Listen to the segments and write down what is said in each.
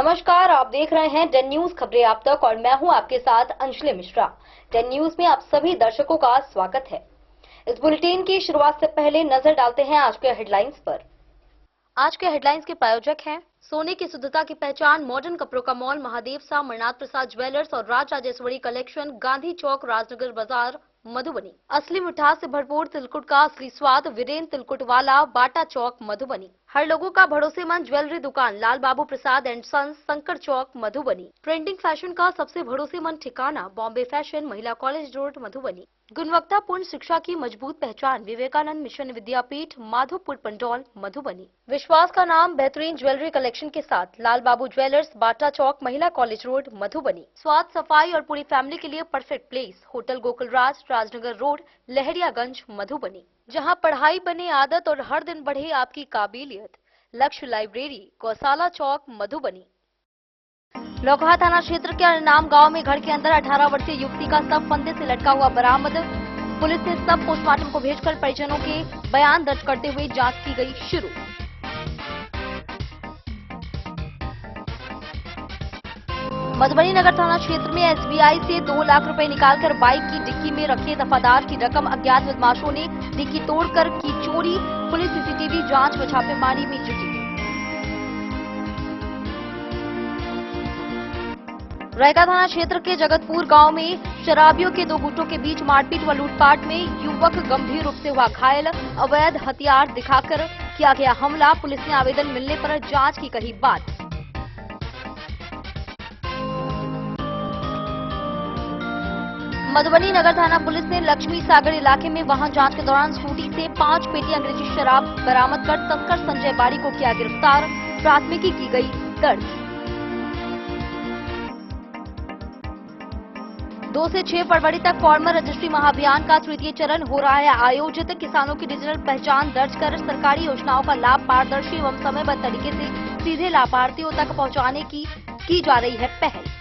नमस्कार, आप देख रहे हैं 10 न्यूज खबरें आप तक और मैं हूं आपके साथ अंजलि मिश्रा। 10 न्यूज में आप सभी दर्शकों का स्वागत है। इस बुलेटिन की शुरुआत से पहले नजर डालते हैं आज के हेडलाइंस पर। आज के हेडलाइंस के प्रायोजक हैं सोने की शुद्धता की पहचान मॉडर्न कपड़ों का मॉल महादेव सा मरनाथ प्रसाद ज्वेलर्स और राज राजेश्वरी कलेक्शन, गांधी चौक, राजनगर बाजार, मधुबनी। असली मिठास से भरपूर तिलकुट का असली स्वाद, वीरेन तिलकुट वाला, बाटा चौक, मधुबनी। हर लोगों का भरोसेमंद ज्वेलरी दुकान Lal Babu Prasad and sons, Shankar Chowk, Madhubani. Trending fashion का सबसे भरोसेमंद ठिकाना Bombay fashion, Mahila college road, Madhubani. गुणवत्तापूर्ण शिक्षा की मजबूत पहचान विवेकानंद मिशन विद्यापीठ, माधोपुर पंडौल, मधुबनी। विश्वास का नाम बेहतरीन ज्वेलरी कलेक्शन के साथ लाल बाबू ज्वेलर्स, बाटा चौक, महिला कॉलेज रोड, मधुबनी। स्वाद, सफाई और पूरी फैमिली के लिए perfect place hotel Gokulraj, Rajnagar road, Lahariaganj, Madhubani. जहां पढ़ाई बने आदत और हर दिन बढ़े आपकी काबिलियत। लक्ष्य लाइब्रेरी, गौशाला चौक, मधुबनी। लोकहा थाना क्षेत्र के अरनाम गांव में घर के अंदर 18 वर्षीय युवती का शव फंदे से लटका हुआ बरामद। पुलिस ने शव पोस्टमार्टम को भेजकर परिजनों के बयान दर्ज करते हुए जांच की गई शुरू। मधुबनी नगर थाना क्षेत्र में एसबीआई से 2 लाख रुपए निकालकर बाइक की डिक्की में रखे दफादार की रकम अज्ञात बदमाशों ने डिक्की तोड़कर की चोरी। पुलिस सीसीटीवी जांच व छापेमारी में जुटी। रैगा थाना क्षेत्र के जगतपुर गांव में शराबियों के 2 गुटों के बीच मारपीट व लूटपाट में युवक गंभीर रूप से हुआ घायल। अवैध हथियार दिखाकर किया गया हमला। पुलिस ने आवेदन मिलने पर जांच की कही बात। मधुबनी नगर थाना पुलिस ने लक्ष्मी सागर इलाके में वाहन जांच के दौरान स्कूटी से 5 पेटी अंग्रेजी शराब बरामद कर तस्कर संजय बाड़ी को किया गिरफ्तार। प्राथमिकी की गई दर्ज। 2 से 6 फरवरी तक फार्मर रजिस्ट्री महाअभियान का तृतीय चरण हो रहा है आयोजित। किसानों की डिजिटल पहचान दर्ज कर सरकारी योजनाओं का लाभ पारदर्शी एवं समयबद्ध तरीके से सीधे लाभार्थियों तक पहुंचाने की जा रही है पहल।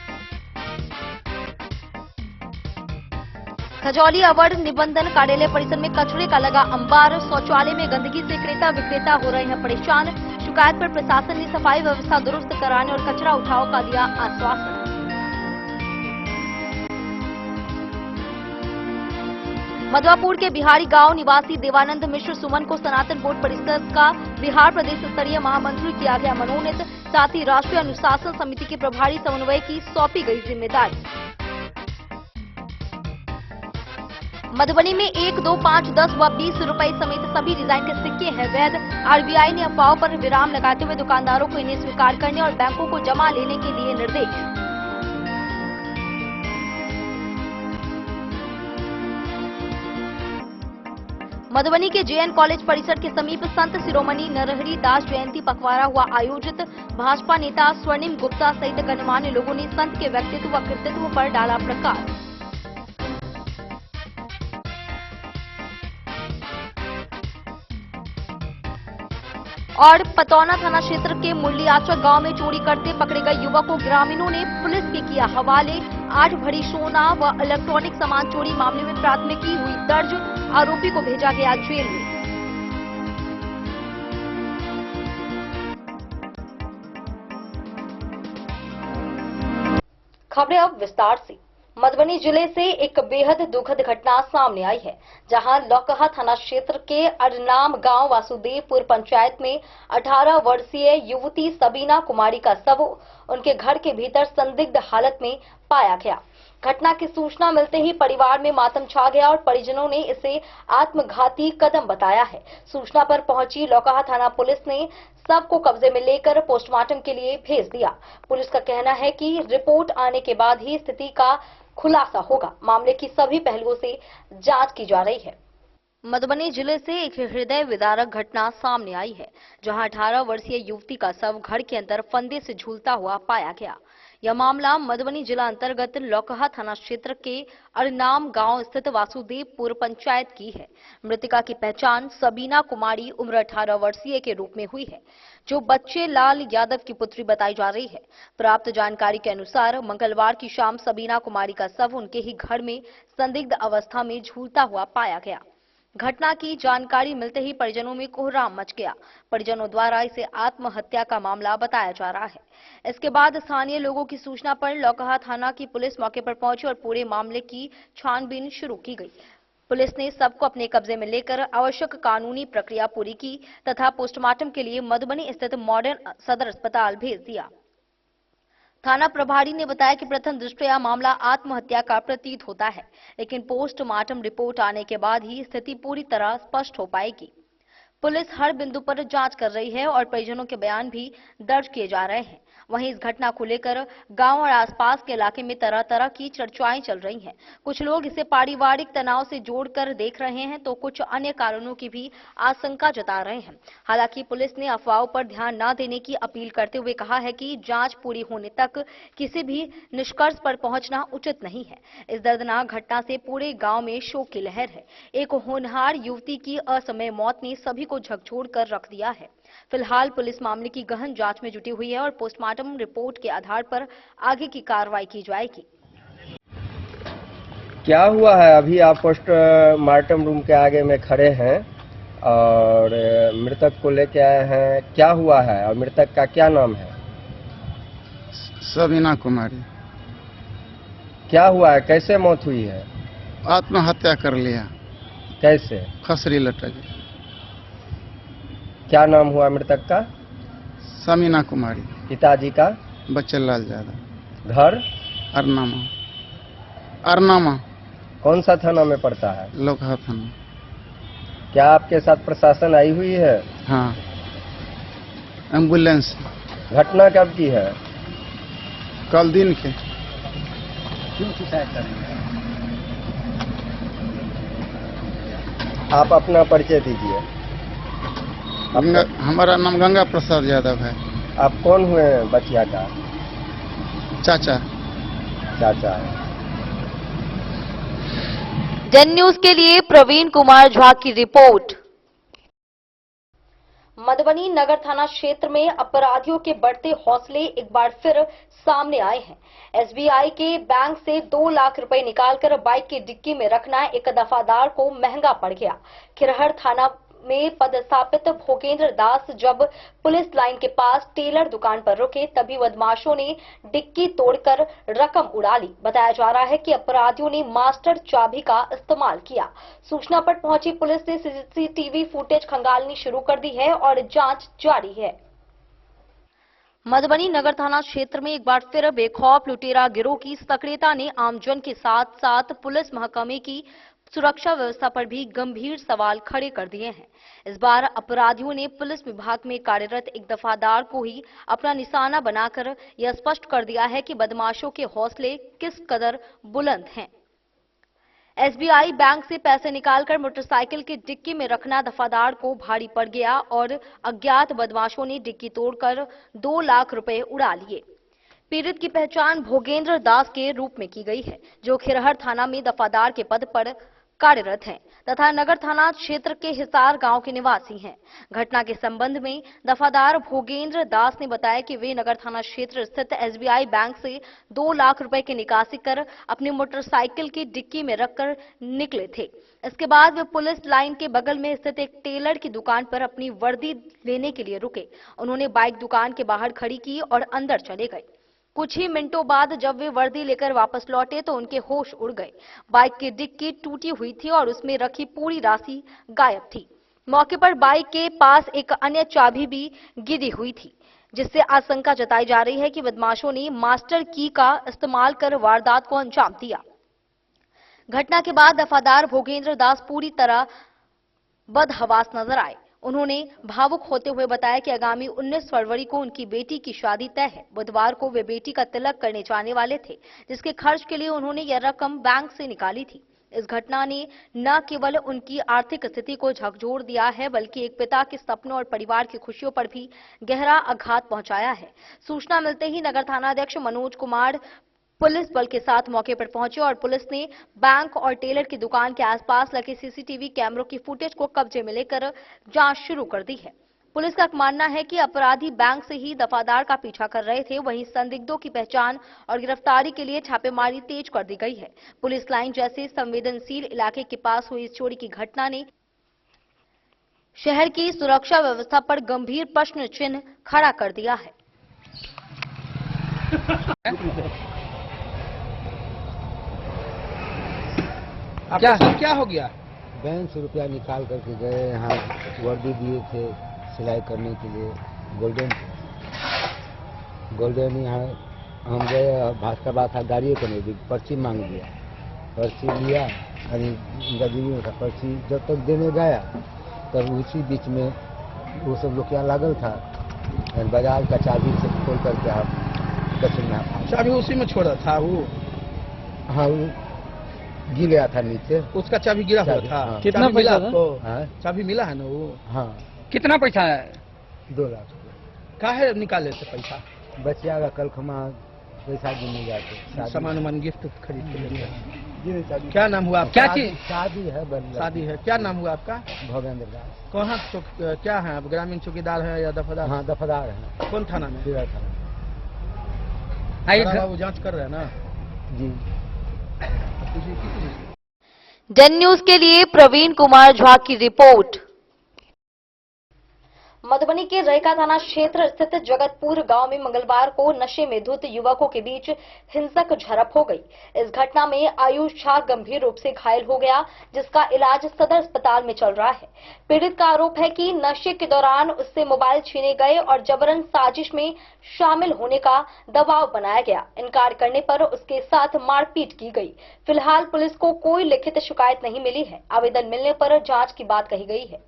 खजौली अवर निबंधन कार्यालय परिसर में कचरे का लगा अंबार। शौचालय में गंदगी से क्रेता विक्रेता हो रहे हैं परेशान। शिकायत पर प्रशासन ने सफाई व्यवस्था दुरुस्त कराने और कचरा उठाव का दिया आश्वासन। मधवापुर के बिहारी गांव निवासी देवानंद मिश्र सुमन को सनातन बोर्ड परिषद का बिहार प्रदेश स्तरीय महामंत्री किया गया मनोनीत। साथ ही राष्ट्रीय अनुशासन समिति के प्रभारी समन्वय की सौंपी गई जिम्मेदारी। मधुबनी में 1, 2, 5, 10 व 20 रुपए समेत सभी डिजाइन के सिक्के हैं वैध। आरबीआई ने अफवाहों पर विराम लगाते हुए दुकानदारों को इन्हें स्वीकार करने और बैंकों को जमा लेने के दिए निर्देश। मधुबनी के जेएन कॉलेज परिसर के समीप संत शिरोमणि नरहरि दास जयंती पखवाड़ा हुआ आयोजित। भाजपा नेता स्वर्णिम गुप्ता सहित गणमान्य लोगों ने संत के व्यक्तित्व व कृतित्व पर डाला प्रकाश। और पतौना थाना क्षेत्र के मुरलियाचक गांव में चोरी करते पकड़े गए युवक को ग्रामीणों ने पुलिस के किया हवाले। 8 भरी सोना व इलेक्ट्रॉनिक सामान चोरी मामले में प्राथमिकी हुई दर्ज। आरोपी को भेजा गया जेल में। खबरें अब विस्तार से। मधुबनी जिले से एक बेहद दुखद घटना सामने आई है, जहां लौकहा थाना क्षेत्र के अरनाम गांव वासुदेवपुर पंचायत में 18 वर्षीय युवती सबीना कुमारी का शव उनके घर के भीतर संदिग्ध हालत में पाया गया। घटना की सूचना मिलते ही परिवार में मातम छा गया और परिजनों ने इसे आत्मघाती कदम बताया है। सूचना पर पहुंची लौकहा थाना पुलिस ने शव को कब्जे में लेकर पोस्टमार्टम के लिए भेज दिया। पुलिस का कहना है कि रिपोर्ट आने के बाद ही स्थिति का खुलासा होगा। मामले की सभी पहलुओं से जांच की जा रही है। मधुबनी जिले से एक हृदय विदारक घटना सामने आई है, जहां 18 वर्षीय युवती का शव घर के अंदर फंदे से झूलता हुआ पाया गया। यह मामला मधुबनी जिला अंतर्गत लौकहा थाना क्षेत्र के अरनाम गांव स्थित वासुदेवपुर पंचायत की है। मृतका की पहचान सबीना कुमारी उम्र 18 वर्षीय के रूप में हुई है, जो बच्चे लाल यादव की पुत्री बताई जा रही है। प्राप्त जानकारी के अनुसार मंगलवार की शाम सबीना कुमारी का शव उनके ही घर में संदिग्ध अवस्था में झूलता हुआ पाया गया। घटना की जानकारी मिलते ही परिजनों में कोहराम मच गया। परिजनों द्वारा इसे आत्महत्या का मामला बताया जा रहा है। इसके बाद स्थानीय लोगों की सूचना पर लौकहा थाना की पुलिस मौके पर पहुंची और पूरे मामले की छानबीन शुरू की गई। पुलिस ने सबको अपने कब्जे में लेकर आवश्यक कानूनी प्रक्रिया पूरी की तथा पोस्टमार्टम के लिए मधुबनी स्थित मॉडर्न सदर अस्पताल भेज दिया। थाना प्रभारी ने बताया कि प्रथम दृष्टया मामला आत्महत्या का प्रतीत होता है, लेकिन पोस्टमार्टम रिपोर्ट आने के बाद ही स्थिति पूरी तरह स्पष्ट हो पाएगी। पुलिस हर बिंदु पर जांच कर रही है और परिजनों के बयान भी दर्ज किए जा रहे हैं। वहीं इस घटना को लेकर गांव और आसपास के इलाके में तरह तरह की चर्चाएं चल रही हैं। कुछ लोग इसे पारिवारिक तनाव से जोड़कर देख रहे हैं तो कुछ अन्य कारणों की भी आशंका जता रहे हैं। हालांकि पुलिस ने अफवाहों पर ध्यान न देने की अपील करते हुए कहा है कि जांच पूरी होने तक किसी भी निष्कर्ष पर पहुंचना उचित नहीं है। इस दर्दनाक घटना से पूरे गांव में शोक की लहर है। एक होनहार युवती की असमय मौत ने सभी को झकझोर कर रख दिया है। फिलहाल पुलिस मामले की गहन जांच में जुटी हुई है और पोस्टमार्टम रिपोर्ट के आधार पर आगे की कार्रवाई की जाएगी। क्या हुआ है? अभी आप पोस्टमार्टम रूम के आगे में खड़े हैं और मृतक को लेके आए हैं। क्या हुआ है और मृतक का क्या नाम है? सबीना कुमारी। क्या हुआ है? कैसे मौत हुई है? आत्महत्या कर लिया। कैसे? खसरी लटक। क्या नाम हुआ मृतक का? समीना कुमारी। पिताजी का? बच्चन लाल यादव। घर? अरनामा। अरनामा कौन सा थाना में पड़ता है? लोकहा थाना। क्या आपके साथ प्रशासन आई हुई है? हाँ, एम्बुलेंस। घटना कब की है? कल दिन के। क्यों शिकायत करेंगे? आप अपना परिचय दीजिए। हमारा नाम गंगा प्रसाद यादव है। आप कौन हुए बचिया का? चाचा। चाचा। जन न्यूज के लिए प्रवीण कुमार झा की रिपोर्ट। मधुबनी नगर थाना क्षेत्र में अपराधियों के बढ़ते हौसले एक बार फिर सामने आए हैं। एसबीआई के बैंक से 2 लाख रुपए निकालकर बाइक की डिक्की में रखना एक दफादार को महंगा पड़ गया। खिरहर थाना में पदस्थापित भोगेंद्र दास जब पुलिस लाइन के पास टेलर दुकान पर रुके तभी बदमाशों ने डिक्की तोड़कर रकम उड़ा ली। बताया जा रहा है कि अपराधियों ने मास्टर चाबी का इस्तेमाल किया। सूचना पर पहुंची पुलिस ने सीसीटीवी फुटेज खंगालनी शुरू कर दी है और जांच जारी है। मधुबनी नगर थाना क्षेत्र में एक बार फिर बेखौफ लुटेरा गिरोह की सक्रियता ने आमजन के साथ साथ पुलिस महकमे की सुरक्षा व्यवस्था पर भी गंभीर सवाल खड़े कर दिए हैं। इस बार अपराधियों ने पुलिस विभाग में कार्यरत एक दफादार को ही अपना निशाना बनाकर यह स्पष्ट कर दिया है कि बदमाशों के हौसले किस कदर बुलंद हैं। एसबीआई बैंक से पैसे निकालकर मोटरसाइकिल की डिक्की में रखना दफादार को भारी पड़ गया और अज्ञात बदमाशों ने डिक्की तोड़कर 2 लाख रुपए उड़ा लिए। पीड़ित की पहचान भोगेंद्र दास के रूप में की गई है, जो खिरहर थाना में दफादार के पद पर कार्यरत हैं तथा नगर थाना क्षेत्र के हिसार गांव के निवासी हैं। घटना के संबंध में दफादार भोगेंद्र दास ने बताया कि वे नगर थाना क्षेत्र स्थित एसबीआई बैंक से 2 लाख रुपए की निकासी कर अपनी मोटरसाइकिल की डिक्की में रखकर निकले थे। इसके बाद वे पुलिस लाइन के बगल में स्थित एक टेलर की दुकान पर अपनी वर्दी लेने के लिए रुके। उन्होंने बाइक दुकान के बाहर खड़ी की और अंदर चले गए। कुछ ही मिनटों बाद जब वे वर्दी लेकर वापस लौटे तो उनके होश उड़ गए। बाइक की डिक्की टूटी हुई थी और उसमें रखी पूरी राशि गायब थी। मौके पर बाइक के पास एक अन्य चाबी भी गिरी हुई थी, जिससे आशंका जताई जा रही है कि बदमाशों ने मास्टर की का इस्तेमाल कर वारदात को अंजाम दिया। घटना के बाद दफादार भोगेंद्र दास पूरी तरह बदहवास नजर आए। उन्होंने भावुक होते हुए बताया कि आगामी 19 फरवरी को उनकी बेटी की शादी तय है। बुधवार को वे बेटी का तिलक करने जाने वाले थे, जिसके खर्च के लिए उन्होंने यह रकम बैंक से निकाली थी। इस घटना ने न केवल उनकी आर्थिक स्थिति को झकझोर दिया है, बल्कि एक पिता के सपनों और परिवार की खुशियों पर भी गहरा आघात पहुंचाया है। सूचना मिलते ही नगर थानाध्यक्ष मनोज कुमार पुलिस बल के साथ मौके पर पहुंचे और पुलिस ने बैंक और टेलर की दुकान के आसपास लगे सीसीटीवी कैमरों की फुटेज को कब्जे में लेकर जांच शुरू कर दी है। पुलिस का मानना है कि अपराधी बैंक से ही दफादार का पीछा कर रहे थे। वहीं संदिग्धों की पहचान और गिरफ्तारी के लिए छापेमारी तेज कर दी गई है। पुलिस लाइन जैसे संवेदनशील इलाके के पास हुई इस चोरी की घटना ने शहर की सुरक्षा व्यवस्था पर गंभीर प्रश्न चिन्ह खड़ा कर दिया है। क्या क्या हो गया? बैंक से रुपया निकाल करके गए, यहाँ वर्दी दिए थे सिलाई करने के लिए, गोल्डन यहाँ हम गए, भास्कर था गाड़ियों को नहीं, पर्ची मांग दिया, पर्ची लिया, गरीबी का पर्ची जब तक देने गया तब उसी बीच में वो सब लोग यहाँ लागल था, बाजार का चाबी से खोल करके आप कचरा चाबी उसी में छोड़ा था वो? हाँ, वो गिर गया था नीचे, उसका चाबी गिरा हुआ था। हाँ। कितना पैसा आपको? हाँ? चाबी मिला है ना वो? हाँ। कितना पैसा है? 2 लाख रुपये। काहे निकाले थे पैसा? बचिया का कल खमा पैसा गिनने जाते, सामान गिफ्ट खरीद के लेते। क्या नाम हुआ आपका? क्या चीज? शादी है, शादी है। क्या नाम हुआ आपका? भवेंद्र दास। कहाँ क्या है आप? ग्रामीण चौकीदार है या दफादार? हाँ, दफादार है। कौन थाना में? जिला थाना। बाबू जांच कर रहे हैं ना जी। डेन न्यूज के लिए प्रवीण कुमार झा की रिपोर्ट। मधुबनी के रहिका थाना क्षेत्र स्थित जगतपुर गांव में मंगलवार को नशे में धुत युवकों के बीच हिंसक झड़प हो गई। इस घटना में आयुष झा गंभीर रूप से घायल हो गया, जिसका इलाज सदर अस्पताल में चल रहा है। पीड़ित का आरोप है कि नशे के दौरान उससे मोबाइल छीने गए और जबरन साजिश में शामिल होने का दबाव बनाया गया। इनकार करने पर उसके साथ मारपीट की गई। फिलहाल पुलिस को कोई लिखित शिकायत नहीं मिली है। आवेदन मिलने पर जांच की बात कही गई है।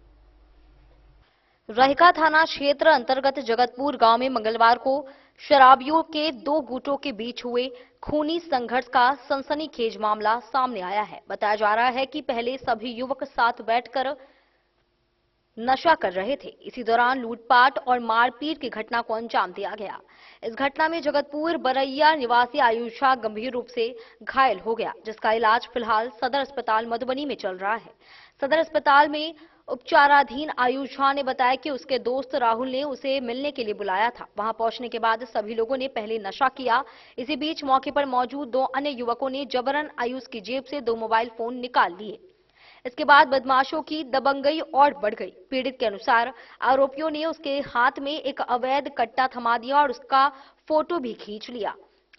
रहिका थाना क्षेत्र अंतर्गत जगतपुर गांव में मंगलवार को शराबियों के 2 गुटों के बीच हुए खूनी संघर्ष का सनसनीखेज मामला सामने आया है। बताया जा रहा है कि पहले सभी युवक साथ बैठकर नशा कर रहे थे। इसी दौरान लूटपाट और मारपीट की घटना को अंजाम दिया गया। इस घटना में जगतपुर बरैया निवासी आयुष झा गंभीर रूप से घायल हो गया, जिसका इलाज फिलहाल सदर अस्पताल मधुबनी में चल रहा है। सदर अस्पताल में उपचाराधीन आयुष झा ने बताया कि उसके दोस्त राहुल ने उसे मिलने के लिए बुलाया था। वहां पहुंचने के बाद सभी लोगों ने पहले नशा किया। इसी बीच मौके पर मौजूद 2 अन्य युवकों ने जबरन आयुष की जेब से 2 मोबाइल फोन निकाल लिए। इसके बाद बदमाशों की दबंगई और बढ़ गई। पीड़ित के अनुसार आरोपियों ने उसके हाथ में एक अवैध कट्टा थमा दिया और उसका फोटो भी खींच लिया।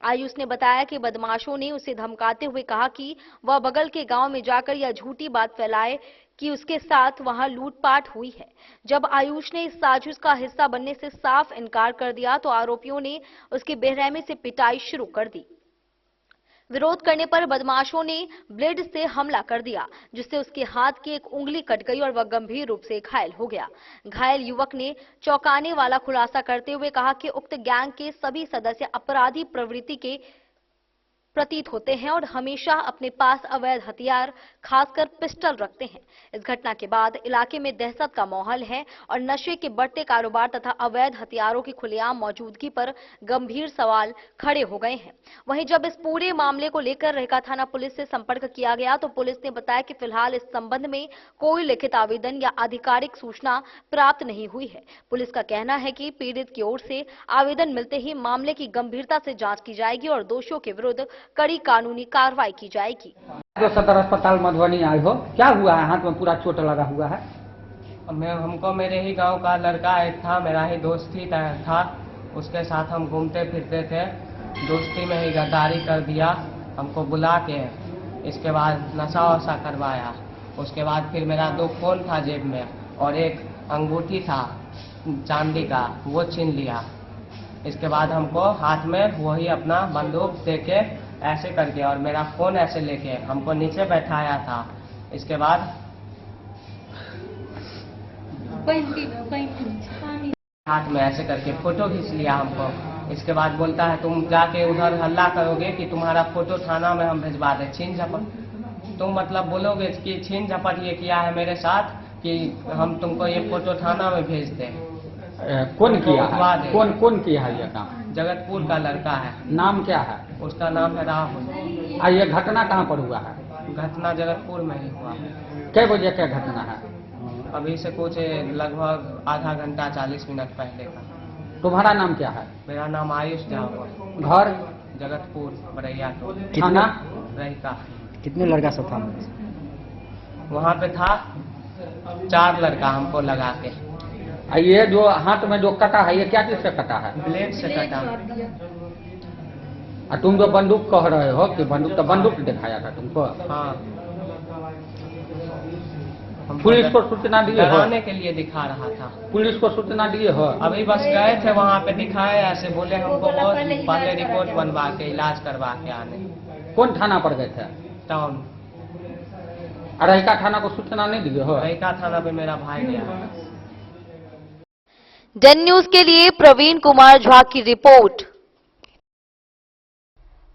आयुष ने बताया कि बदमाशों ने उसे धमकाते हुए कहा कि वह बगल के गांव में जाकर यह झूठी बात फैलाए कि उसके साथ वहां लूटपाट हुई है। जब आयुष ने इस साजिश का हिस्सा बनने से साफ इनकार कर दिया तो आरोपियों ने उसकी बेरहमी से पिटाई शुरू कर दी। विरोध करने पर बदमाशों ने ब्लेड से हमला कर दिया, जिससे उसके हाथ की एक उंगली कट गई और वह गंभीर रूप से घायल हो गया। घायल युवक ने चौंकाने वाला खुलासा करते हुए कहा कि उक्त गैंग के सभी सदस्य अपराधी प्रवृत्ति के प्रतीत होते हैं और हमेशा अपने पास अवैध हथियार, खासकर पिस्टल रखते हैं। इस घटना के बाद इलाके में दहशत का माहौल है और नशे के बढ़ते कारोबार तथा अवैध हथियारों की खुलेआम मौजूदगी पर गंभीर सवाल खड़े हो गए हैं। वहीं जब इस पूरे मामले को लेकर रहिका थाना पुलिस से संपर्क किया गया तो पुलिस ने बताया कि फिलहाल इस संबंध में कोई लिखित आवेदन या आधिकारिक सूचना प्राप्त नहीं हुई है। पुलिस का कहना है कि पीड़ित की ओर से आवेदन मिलते ही मामले की गंभीरता से जांच की जाएगी और दोषियों के विरुद्ध कड़ी कानूनी कार्रवाई की जाएगी। जो सदर अस्पताल मधुबनी आए हो, क्या हुआ है? हाथ में पूरा चोट लगा हुआ है। हमको मेरे ही गांव का लड़का एक था, मेरा ही दोस्त ही था, उसके साथ हम घूमते फिरते थे। दोस्ती में ही गद्दारी कर दिया, हमको बुला के इसके बाद नशा वशा करवाया। उसके बाद फिर मेरा 2 फोन था जेब में और एक अंगूठी था चांदी का, वो छीन लिया। इसके बाद हमको हाथ में वही अपना बंदूक दे के ऐसे करके और मेरा फोन ऐसे लेके हमको नीचे बैठाया था। इसके बाद हाथ में ऐसे करके फोटो खींच लिया हमको। इसके बाद बोलता है तुम जाके उधर हल्ला करोगे कि तुम्हारा फोटो थाना में हम भिजवा दे, छीन झपट। तुम मतलब बोलोगे कि छीन झपट ये किया है मेरे साथ कि हम तुमको ये फोटो थाना में भेज दें। कौन किया है? कौन किया है ये काम? जगतपुर का लड़का है। नाम क्या है? उसका नाम है राहुल। और ये घटना कहाँ पर हुआ है? घटना जगतपुर में ही हुआ। कै बजे क्या घटना है? अभी से कुछ लगभग आधा घंटा 40 मिनट पहले का। तुम्हारा नाम क्या है? मेरा नाम आयुष झा हुआ। घर? जगतपुर बरैया। थाना? रहिका। कितने लड़का सब था? वहाँ पे था 4 लड़का हमको लगा के। ये जो हाथ में जो कटा है ये क्या चीज से कटा है? ब्लेड से कटा। और तुम जो बंदूक कह रहे हो कि बंदूक दिखाया था तुमको? हाँ, पुलिस को सूचना दिए हो? डराने के लिए दिखा रहा था। पुलिस को सूचना दिए हो? अभी बस गए थे वहाँ पे, दिखाए, ऐसे बोले हमको बहुत पहले रिपोर्ट बनवा के इलाज करवा के आने। कौन थाना पर गए थे? टाउन। अरहिका थाना को सूचना नहीं दिए हो? रहिका थाना पे मेरा भाई गया। डेन न्यूज के लिए प्रवीण कुमार झा की रिपोर्ट।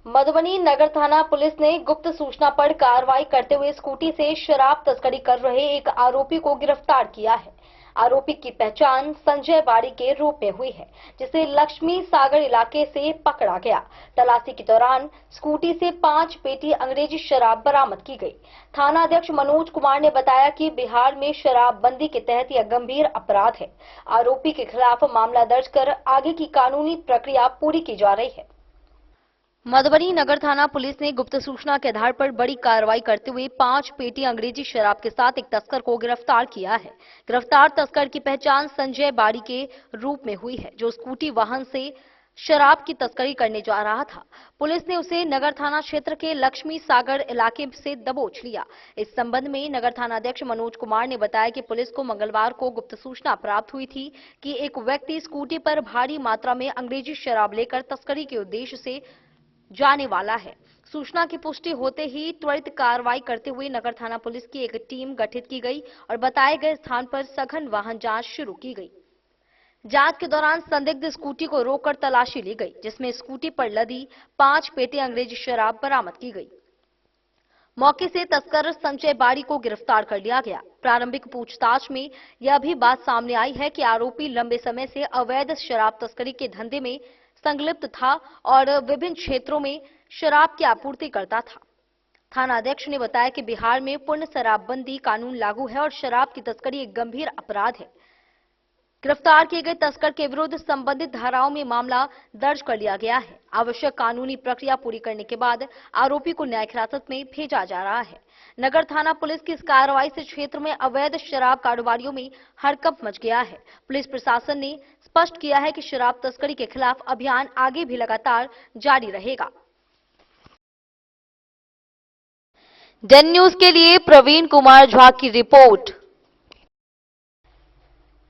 मधुबनी नगर थाना पुलिस ने गुप्त सूचना पर कार्रवाई करते हुए स्कूटी से शराब तस्करी कर रहे एक आरोपी को गिरफ्तार किया है। आरोपी की पहचान संजय बाड़ी के रूप में हुई है, जिसे लक्ष्मी सागर इलाके से पकड़ा गया। तलाशी के दौरान स्कूटी से 5 पेटी अंग्रेजी शराब बरामद की गई। थाना अध्यक्ष मनोज कुमार ने बताया कि बिहार में शराबबंदी के तहत यह गंभीर अपराध है। आरोपी के खिलाफ मामला दर्ज कर आगे की कानूनी प्रक्रिया पूरी की जा रही है। मधुबनी नगर थाना पुलिस ने गुप्त सूचना के आधार पर बड़ी कार्रवाई करते हुए 5 पेटी अंग्रेजी शराब के साथ एक तस्कर को गिरफ्तार किया है। गिरफ्तार तस्कर की पहचान संजय बाड़ी के रूप में हुई है, जो स्कूटी वाहन से शराब की तस्करी करने जा रहा था। पुलिस ने उसे नगर थाना क्षेत्र के लक्ष्मी सागर इलाके से दबोच लिया। इस संबंध में नगर थाना अध्यक्ष मनोज कुमार ने बताया कि पुलिस को मंगलवार को गुप्त सूचना प्राप्त हुई थी कि एक व्यक्ति स्कूटी पर भारी मात्रा में अंग्रेजी शराब लेकर तस्करी के उद्देश्य से जाने वाला है। सूचना की पुष्टि होते ही त्वरित कार्रवाई करते हुए नगर थाना पुलिस की एक टीम गठित की गई और बताए गए स्थान पर सघन वाहन जांच शुरू की गई। जांच के दौरान संदिग्ध स्कूटी को रोककर तलाशी ली गई, जिसमें स्कूटी पर लदी 5 पेटी अंग्रेजी शराब बरामद की गई। मौके से तस्कर संजय बाड़ी को गिरफ्तार कर लिया गया। प्रारंभिक पूछताछ में यह भी बात सामने आई है कि आरोपी लंबे समय से अवैध शराब तस्करी के धंधे में संलिप्त था और विभिन्न क्षेत्रों में शराब की आपूर्ति करता था। थाना अध्यक्ष ने बताया कि बिहार में पूर्ण शराबबंदी कानून लागू है और शराब की तस्करी एक गंभीर अपराध है। गिरफ्तार किए गए तस्कर के विरुद्ध संबंधित धाराओं में मामला दर्ज कर लिया गया है। आवश्यक कानूनी प्रक्रिया पूरी करने के बाद आरोपी को न्यायिक हिरासत में भेजा जा रहा है। नगर थाना पुलिस की इस कार्रवाई से क्षेत्र में अवैध शराब कारोबारियों में हड़कंप मच गया है। पुलिस प्रशासन ने स्पष्ट किया है कि शराब तस्करी के खिलाफ अभियान आगे भी लगातार जारी रहेगा। डेन न्यूज के लिए प्रवीण कुमार झा की रिपोर्ट।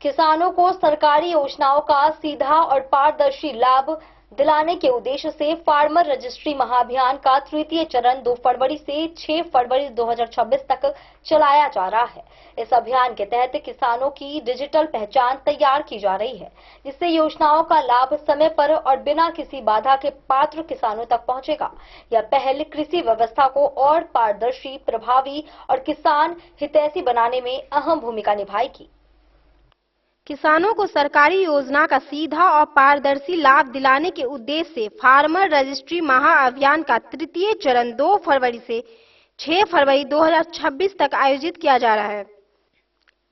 किसानों को सरकारी योजनाओं का सीधा और पारदर्शी लाभ दिलाने के उद्देश्य से फार्मर रजिस्ट्री महाअभियान का तृतीय चरण 2 फरवरी से 6 फरवरी 2026 तक चलाया जा रहा है। इस अभियान के तहत किसानों की डिजिटल पहचान तैयार की जा रही है, जिससे योजनाओं का लाभ समय पर और बिना किसी बाधा के पात्र किसानों तक पहुंचेगा। यह पहल कृषि व्यवस्था को और पारदर्शी, प्रभावी और किसान हितैषी बनाने में अहम भूमिका निभाएगी। किसानों को सरकारी योजना का सीधा और पारदर्शी लाभ दिलाने के उद्देश्य से फार्मर रजिस्ट्री महाअभियान का तृतीय चरण 2 फरवरी से 6 फरवरी 2026 तक आयोजित किया जा रहा है।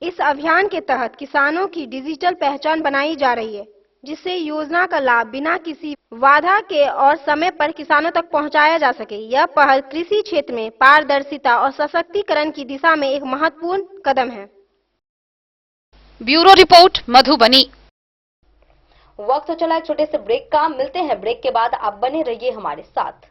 इस अभियान के तहत किसानों की डिजिटल पहचान बनाई जा रही है, जिससे योजना का लाभ बिना किसी बाधा के और समय पर किसानों तक पहुंचाया जा सके। यह पहल कृषि क्षेत्र में पारदर्शिता और सशक्तिकरण की दिशा में एक महत्वपूर्ण कदम है। Bureau report Madhubani. वक्त चला एक छोटे से ब्रेक का, मिलते हैं ब्रेक के बाद। आप बने रहिए हमारे साथ।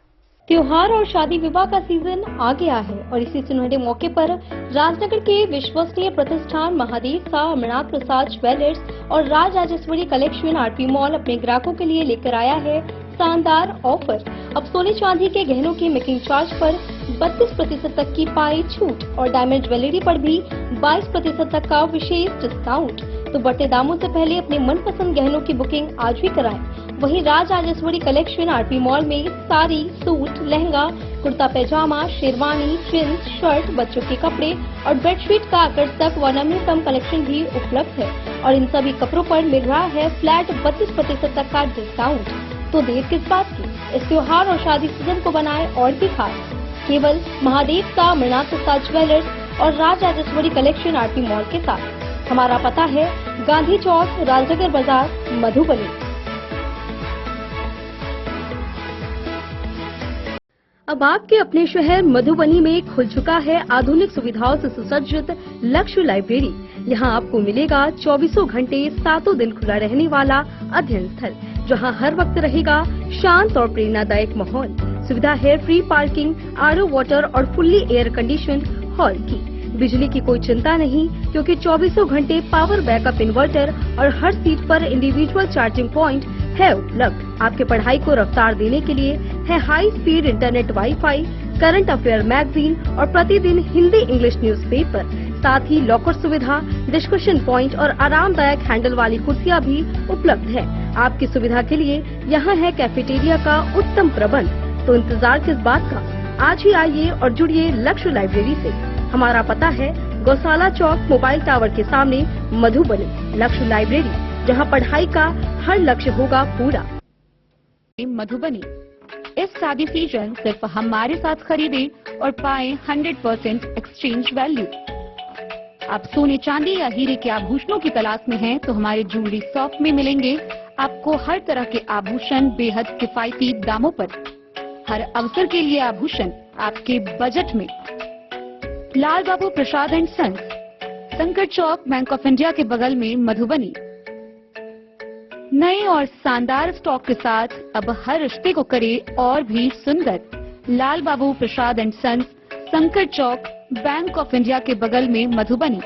त्योहार और शादी विवाह का सीजन आ गया है और इसी सुनहरे मौके पर राजनगर के विश्वसनीय प्रतिष्ठान महादेव शाह अमरनाथ प्रसाद ज्वेलर्स और Raj Rajeshwari collection RP mall अपने ग्राहकों के लिए लेकर आया है शानदार ऑफर। अब सोने चांदी के गहनों के मेकिंग चार्ज पर 32% तक की पाई छूट और डायमंड ज्वेलरी पर भी 22% तक का विशेष डिस्काउंट। तो बढ़ते दामों से पहले अपने मनपसंद गहनों की बुकिंग आज भी कराएं। वहीं Raj Rajeshwari collection RP mall में साड़ी, सूट, लहंगा, कुर्ता पैजामा, शेरवानी, जींस, शर्ट, बच्चों के कपड़े और बेडशीट का आकर्षक व नवीनतम कलेक्शन भी उपलब्ध है और इन सभी कपड़ों पर मिल रहा है फ्लैट 32% तक का डिस्काउंट। तो देर किस बात की, इस त्योहार और शादी सीजन को बनाए और भी खास केवल महादेव शाह अमरनाथ प्रसाद ज्वेलर्स और Raj Rajeshwari collection RP mall के साथ। हमारा पता है गांधी चौक, राजनगर बाजार, मधुबनी। अब आपके अपने शहर मधुबनी में खुल चुका है आधुनिक सुविधाओं से सुसज्जित लक्ष्य लाइब्रेरी। यहाँ आपको मिलेगा 24 घंटे 7 दिन खुला रहने वाला अध्ययन स्थल, जहाँ हर वक्त रहेगा शांत और प्रेरणादायक माहौल। सुविधा है फ्री पार्किंग, आरओ वाटर और फुल्ली एयर कंडीशन्ड हॉल की। बिजली की कोई चिंता नहीं, क्योंकि 24 घंटे पावर बैकअप इन्वर्टर और हर सीट पर इंडिविजुअल चार्जिंग पॉइंट है उपलब्ध। आपके पढ़ाई को रफ्तार देने के लिए है high speed internet, wifi, current affair magazine और प्रतिदिन हिंदी इंग्लिश न्यूज़पेपर। साथ ही लॉकर सुविधा, डिस्कशन पॉइंट और आरामदायक हैंडल वाली कुर्सियां भी उपलब्ध है। आपकी सुविधा के लिए यहाँ है कैफेटेरिया का उत्तम प्रबंध। तो इंतजार किस बात का, आज ही आइए और जुड़िए लक्ष्य लाइब्रेरी से। हमारा पता है गौशाला चौक, मोबाइल टावर के सामने, मधुबनी। लक्ष्य लाइब्रेरी, जहां पढ़ाई का हर लक्ष्य होगा पूरा। मधुबनी, इस शादी सीजन सिर्फ हमारे साथ खरीदे और पाएं 100% एक्सचेंज वैल्यू। आप सोने, चांदी या हीरे के आभूषणों की तलाश में हैं, तो हमारे ज्वेलरी शॉप में मिलेंगे आपको हर तरह के आभूषण बेहद किफायती दामों पर। हर अवसर के लिए आभूषण आपके बजट में। लाल बाबू प्रसाद एंड सन्स, संकट चौक, बैंक ऑफ इंडिया के बगल में, मधुबनी। नए और शानदार स्टॉक के साथ अब हर रिश्ते को करे और भी सुंदर। लाल बाबू प्रसाद एंड सन्स, संकट चौक, बैंक ऑफ इंडिया के बगल में, मधुबनी।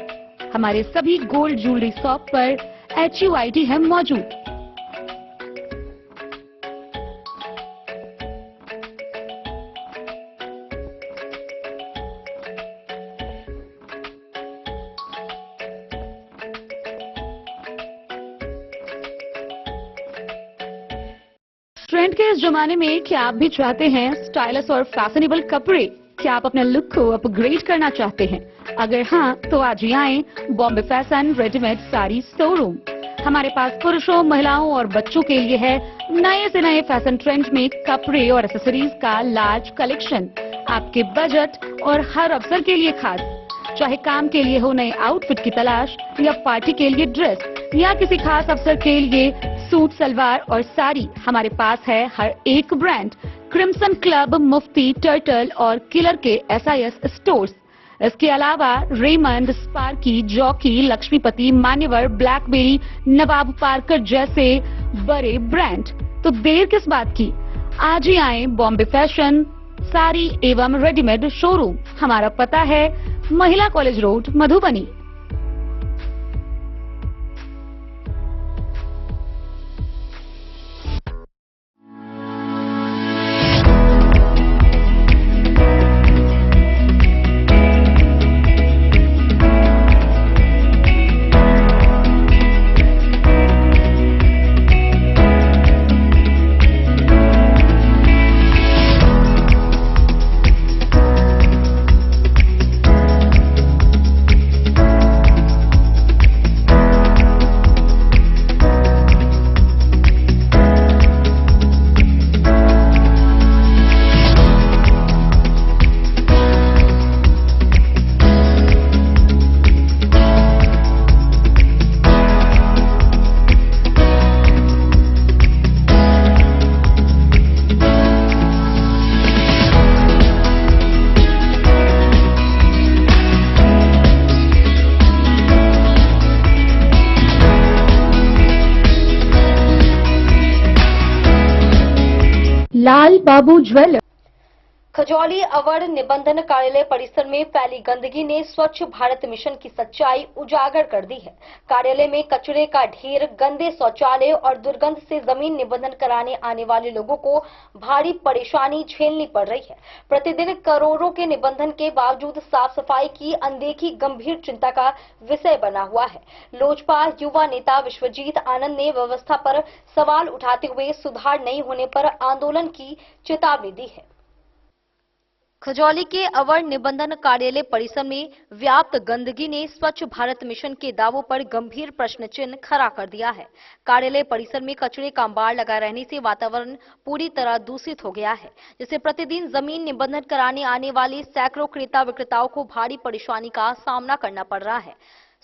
हमारे सभी गोल्ड ज्वेलरी शॉप पर HUID है मौजूद। ट्रेंड के इस जमाने में क्या आप भी चाहते हैं स्टाइलिश और फैशनेबल कपड़े? क्या आप अपने लुक को अपग्रेड करना चाहते हैं? अगर हाँ, तो आज ही आएं Bombay fashion readymade sari showroom. हमारे पास पुरुषों, महिलाओं और बच्चों के लिए है नए से नए फैशन ट्रेंड में कपड़े और एक्सेसरीज का लार्ज कलेक्शन। आपके बजट और हर अवसर के लिए खास। चाहे काम के लिए हो नए आउटफिट की तलाश, या पार्टी के लिए ड्रेस, या किसी खास अवसर के लिए सूट, सलवार और साड़ी, हमारे पास है हर एक ब्रांड। क्रिम्सन क्लब, मुफ्ती, टर्टल और किलर के SIS स्टोर्स। इसके अलावा रेमंड, स्पार्की, जॉकी, लक्ष्मीपति, मान्यवर, ब्लैकबेरी, नवाब पार्कर जैसे बड़े ब्रांड। तो देर किस बात की, आज ही आए बॉम्बे फैशन साड़ी एवं रेडीमेड शोरूम। हमारा पता है महिला कॉलेज रोड, मधुबनी। लाल बाबू ज्वेलर। खजौली अवर निबंधन कार्यालय परिसर में फैली गंदगी ने स्वच्छ भारत मिशन की सच्चाई उजागर कर दी है। कार्यालय में कचरे का ढेर, गंदे शौचालय और दुर्गंध से जमीन निबंधन कराने आने वाले लोगों को भारी परेशानी झेलनी पड़ रही है। प्रतिदिन करोड़ों के निबंधन के बावजूद साफ सफाई की अनदेखी गंभीर चिंता का विषय बना हुआ है। लोजपा युवा नेता विश्वजीत आनंद ने व्यवस्था पर सवाल उठाते हुए सुधार नहीं होने पर आंदोलन की चेतावनी दी है। खजौली के अवर निबंधन कार्यालय परिसर में व्याप्त गंदगी ने स्वच्छ भारत मिशन के दावों पर गंभीर प्रश्न चिन्ह खड़ा कर दिया है। कार्यालय परिसर में कचरे का अंबार लगा रहने से वातावरण पूरी तरह दूषित हो गया है, जिससे प्रतिदिन जमीन निबंधन कराने आने वाले सैकड़ों क्रेता विक्रेताओं को भारी परेशानी का सामना करना पड़ रहा है।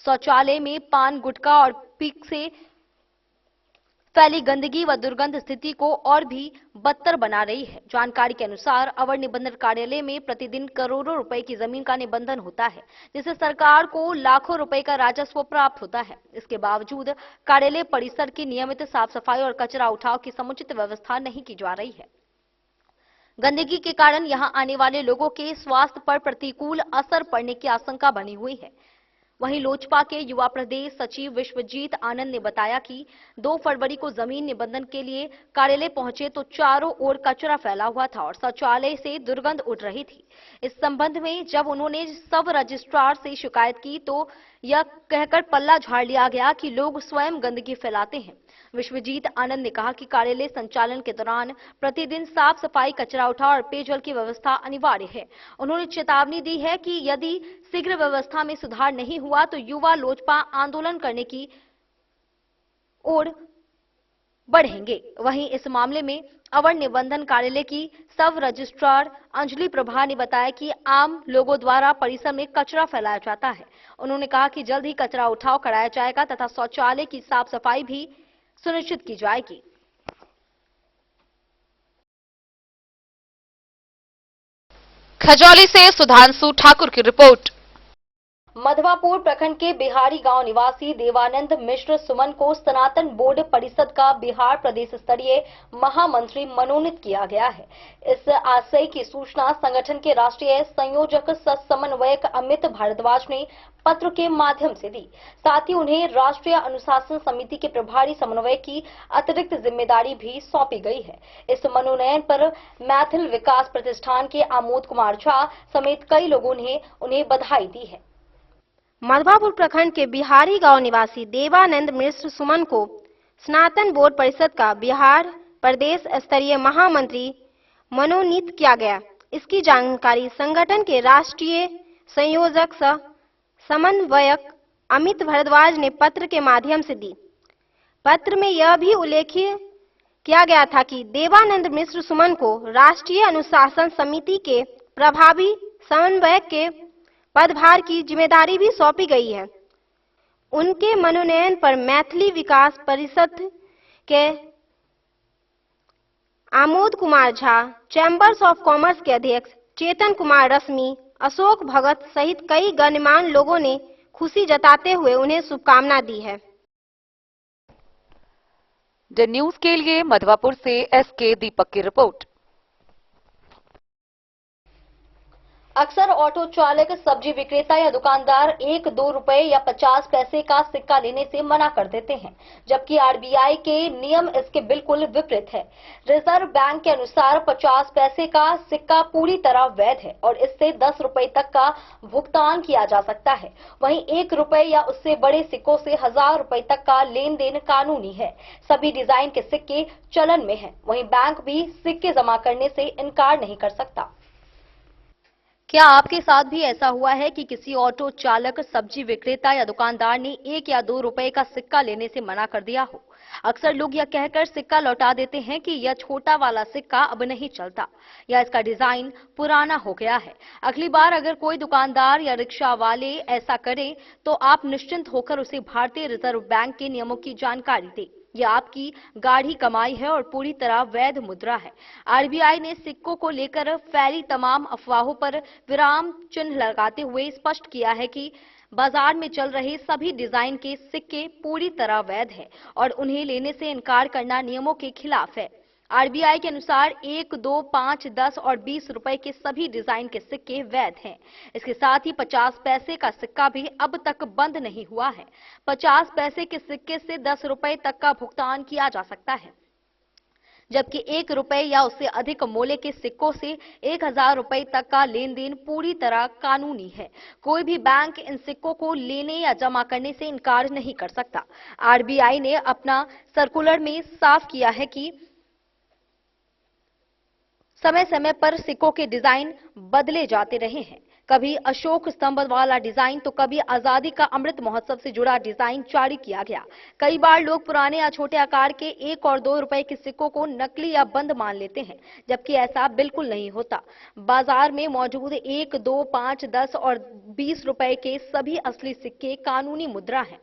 शौचालय में पान, गुटखा और पीक से फैली गंदगी व दुर्गंध स्थिति को और भी बदतर बना रही है। जानकारी के अनुसार अवर निबंधन कार्यालय में प्रतिदिन करोड़ों रुपए की जमीन का निबंधन होता है, जिससे सरकार को लाखों रुपए का राजस्व प्राप्त होता है। इसके बावजूद कार्यालय परिसर की नियमित साफ सफाई और कचरा उठाव की समुचित व्यवस्था नहीं की जा रही है। गंदगी के कारण यहां आने वाले लोगों के स्वास्थ्य पर प्रतिकूल असर पड़ने की आशंका बनी हुई है। वहीं लोजपा के युवा प्रदेश सचिव विश्वजीत आनंद ने बताया कि 2 फरवरी को जमीन निबंधन के लिए कार्यालय पहुंचे तो चारों ओर कचरा फैला हुआ था और शौचालय से दुर्गंध उठ रही थी। इस संबंध में जब उन्होंने सब रजिस्ट्रार से शिकायत की तो यह कहकर पल्ला झाड़ लिया गया कि लोग स्वयं गंदगी फैलाते हैं। विश्वजीत आनंद ने कहा कि कार्यालय संचालन के दौरान प्रतिदिन साफ सफाई, कचरा उठाव और पेयजल की व्यवस्था अनिवार्य है। उन्होंने चेतावनी दी है कि यदि शीघ्र व्यवस्था में सुधार नहीं हुआ तो युवा लोजपा आंदोलन करने की ओर बढ़ेंगे। वहीं इस मामले में अवर निबंधन कार्यालय की सब रजिस्ट्रार अंजलि प्रभा ने बताया कि आम लोगों द्वारा परिसर में कचरा फैलाया जाता है। उन्होंने कहा कि जल्द ही कचरा उठाव कराया जाएगा तथा शौचालय की साफ सफाई भी सुनिश्चित की जाएगी। खजौली से सुधांशु ठाकुर की रिपोर्ट। मधवापुर प्रखंड के बिहारी गांव निवासी देवानंद मिश्र सुमन को सनातन बोर्ड परिषद का बिहार प्रदेश स्तरीय महामंत्री मनोनीत किया गया है। इस आशय की सूचना संगठन के राष्ट्रीय संयोजक सह समन्वयक अमित भारद्वाज ने पत्र के माध्यम से दी। साथ ही उन्हें राष्ट्रीय अनुशासन समिति के प्रभारी समन्वयक की अतिरिक्त जिम्मेदारी भी सौंपी गई है। इस मनोनयन पर मैथिल विकास प्रतिष्ठान के आमोद कुमार झा समेत कई लोगों ने उन्हें बधाई दी है। मधवापुर प्रखंड के बिहारी गांव निवासी देवानंद मिश्र सुमन को सनातन बोर्ड परिषद का बिहार प्रदेश स्तरीय महामंत्री मनोनीत किया गया। इसकी जानकारी संगठन के राष्ट्रीय संयोजक सह समन्वयक अमित भारद्वाज ने पत्र के माध्यम से दी। पत्र में यह भी उल्लेख किया गया था कि देवानंद मिश्र सुमन को राष्ट्रीय अनुशासन समिति के प्रभावी समन्वयक के पदभार की जिम्मेदारी भी सौंपी गई है। उनके मनोनयन पर मैथिली विकास परिषद के Amod Kumar Jha, chambers of commerce के अध्यक्ष चेतन कुमार रश्मि, अशोक भगत सहित कई गणमान्य लोगों ने खुशी जताते हुए उन्हें शुभकामना दी है। द न्यूज के लिए मधवापुर से एसके दीपक की रिपोर्ट। अक्सर ऑटो चालक, सब्जी विक्रेता या दुकानदार 1-2 रुपए या 50 पैसे का सिक्का लेने से मना कर देते हैं, जबकि आरबीआई के नियम इसके बिल्कुल विपरीत है। रिजर्व बैंक के अनुसार 50 पैसे का सिक्का पूरी तरह वैध है और इससे 10 रुपए तक का भुगतान किया जा सकता है। वहीं 1 रुपए या उससे बड़े सिक्कों से 1000 रुपए तक का लेन देन कानूनी है। सभी डिजाइन के सिक्के चलन में हैं। वहीं बैंक भी सिक्के जमा करने से इनकार नहीं कर सकता। क्या आपके साथ भी ऐसा हुआ है कि किसी ऑटो चालक, सब्जी विक्रेता या दुकानदार ने 1 या 2 रुपए का सिक्का लेने से मना कर दिया हो? अक्सर लोग यह कहकर सिक्का लौटा देते हैं कि यह छोटा वाला सिक्का अब नहीं चलता या इसका डिजाइन पुराना हो गया है। अगली बार अगर कोई दुकानदार या रिक्शा वाले ऐसा करे तो आप निश्चिंत होकर उसे भारतीय रिजर्व बैंक के नियमों की जानकारी दें। यह आपकी गाढ़ी कमाई है और पूरी तरह वैध मुद्रा है। आरबीआई ने सिक्कों को लेकर फैली तमाम अफवाहों पर विराम चिन्ह लगाते हुए स्पष्ट किया है कि बाजार में चल रहे सभी डिजाइन के सिक्के पूरी तरह वैध है और उन्हें लेने से इनकार करना नियमों के खिलाफ है। आरबीआई के अनुसार 1, 2, 5, 10 और 20 रुपए के सभी डिजाइन के सिक्के वैध हैं। इसके साथ ही 50 पैसे का सिक्का भी अब तक बंद नहीं हुआ है। 50 पैसे के सिक्के से 10 रुपए तक का भुगतान किया जा सकता है, जबकि 1 रुपए या उससे अधिक मूल्य के सिक्कों से 1000 रुपए तक का लेन देन पूरी तरह कानूनी है। कोई भी बैंक इन सिक्कों को लेने या जमा करने से इनकार नहीं कर सकता। आरबीआई ने अपना सर्कुलर में साफ किया है कि समय समय पर सिक्कों के डिजाइन बदले जाते रहे हैं। कभी अशोक स्तंभ वाला डिजाइन तो कभी आजादी का अमृत महोत्सव से जुड़ा डिजाइन जारी किया गया। कई बार लोग पुराने या छोटे आकार के 1 और 2 रुपए के सिक्कों को नकली या बंद मान लेते हैं, जबकि ऐसा बिल्कुल नहीं होता। बाजार में मौजूद 1, 2, 5, 10 और 20 रुपए के सभी असली सिक्के कानूनी मुद्रा हैं।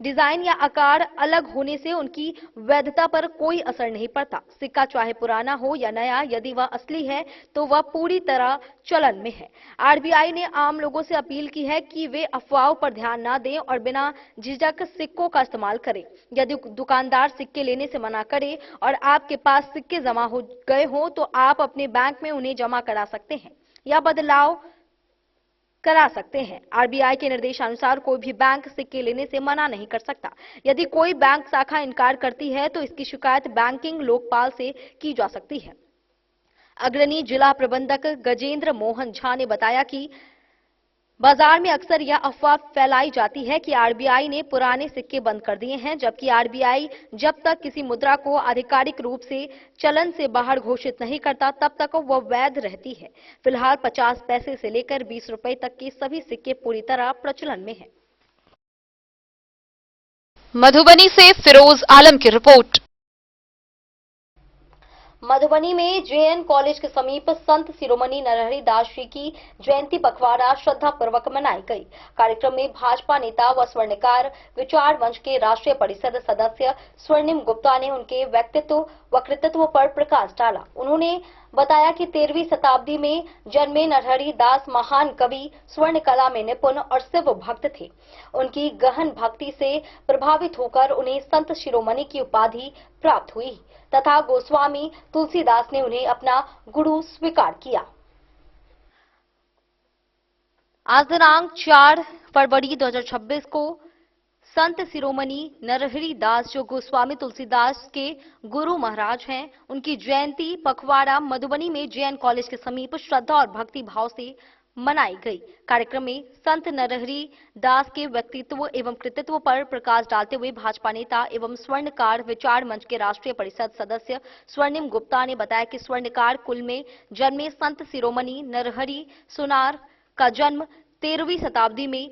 डिजाइन या आकार अलग होने से उनकी वैधता पर कोई असर नहीं पड़ता। सिक्का चाहे पुराना हो या नया, यदि वह असली है तो वह पूरी तरह चलन में है। आरबीआई ने आम लोगों से अपील की है कि वे अफवाहों पर ध्यान न दें और बिना झिझक सिक्कों का इस्तेमाल करें। यदि दुकानदार सिक्के लेने से मना करे और आपके पास सिक्के जमा हो गए हों तो आप अपने बैंक में उन्हें जमा करा सकते हैं या बदलाव करा सकते हैं। आरबीआई के निर्देशानुसार कोई भी बैंक सिक्के लेने से मना नहीं कर सकता। यदि कोई बैंक शाखा इनकार करती है तो इसकी शिकायत बैंकिंग लोकपाल से की जा सकती है। अग्रणी जिला प्रबंधक गजेंद्र मोहन झा ने बताया कि बाजार में अक्सर यह अफवाह फैलाई जाती है कि आरबीआई ने पुराने सिक्के बंद कर दिए हैं, जबकि आरबीआई जब तक किसी मुद्रा को आधिकारिक रूप से चलन से बाहर घोषित नहीं करता तब तक वह वैध रहती है। फिलहाल 50 पैसे से लेकर 20 रुपए तक के सभी सिक्के पूरी तरह प्रचलन में हैं। मधुबनी से फिरोज आलम की रिपोर्ट। मधुबनी में जेएन कॉलेज के समीप संत शिरोमणि नरहरि दास जी की जयंती पखवाड़ा श्रद्धा पूर्वक मनाई गई। कार्यक्रम में भाजपा नेता व स्वर्णकार विचार मंच के राष्ट्रीय परिषद सदस्य स्वर्णिम गुप्ता ने उनके व्यक्तित्व व कृतित्व पर प्रकाश डाला। उन्होंने बताया कि 13वीं शताब्दी में जन्मे नरहरि दास महान कवि, स्वर्ण कला में निपुण और शिव भक्त थे। उनकी गहन भक्ति से प्रभावित होकर उन्हें संत शिरोमणि की उपाधि प्राप्त हुई तथा गोस्वामी तुलसीदास ने उन्हें अपना गुरु स्वीकार किया। आज दिनांक 4 फरवरी 2026 को संत शिरोमणि नरहरि दास जो गोस्वामी तुलसीदास के गुरु महाराज हैं, उनकी जयंती पखवाड़ा मधुबनी में जेएन कॉलेज के समीप श्रद्धा और भक्ति भाव से मनाई गई। कार्यक्रम में संत नरहरि दास के व्यक्तित्व एवं कृतित्व पर प्रकाश डालते हुए भाजपा नेता एवं स्वर्णकार विचार मंच के राष्ट्रीय परिषद सदस्य स्वर्णिम गुप्ता ने बताया कि स्वर्णकार कुल में जन्मे संत शिरोमणि नरहरि सोनार का जन्म 13वीं शताब्दी में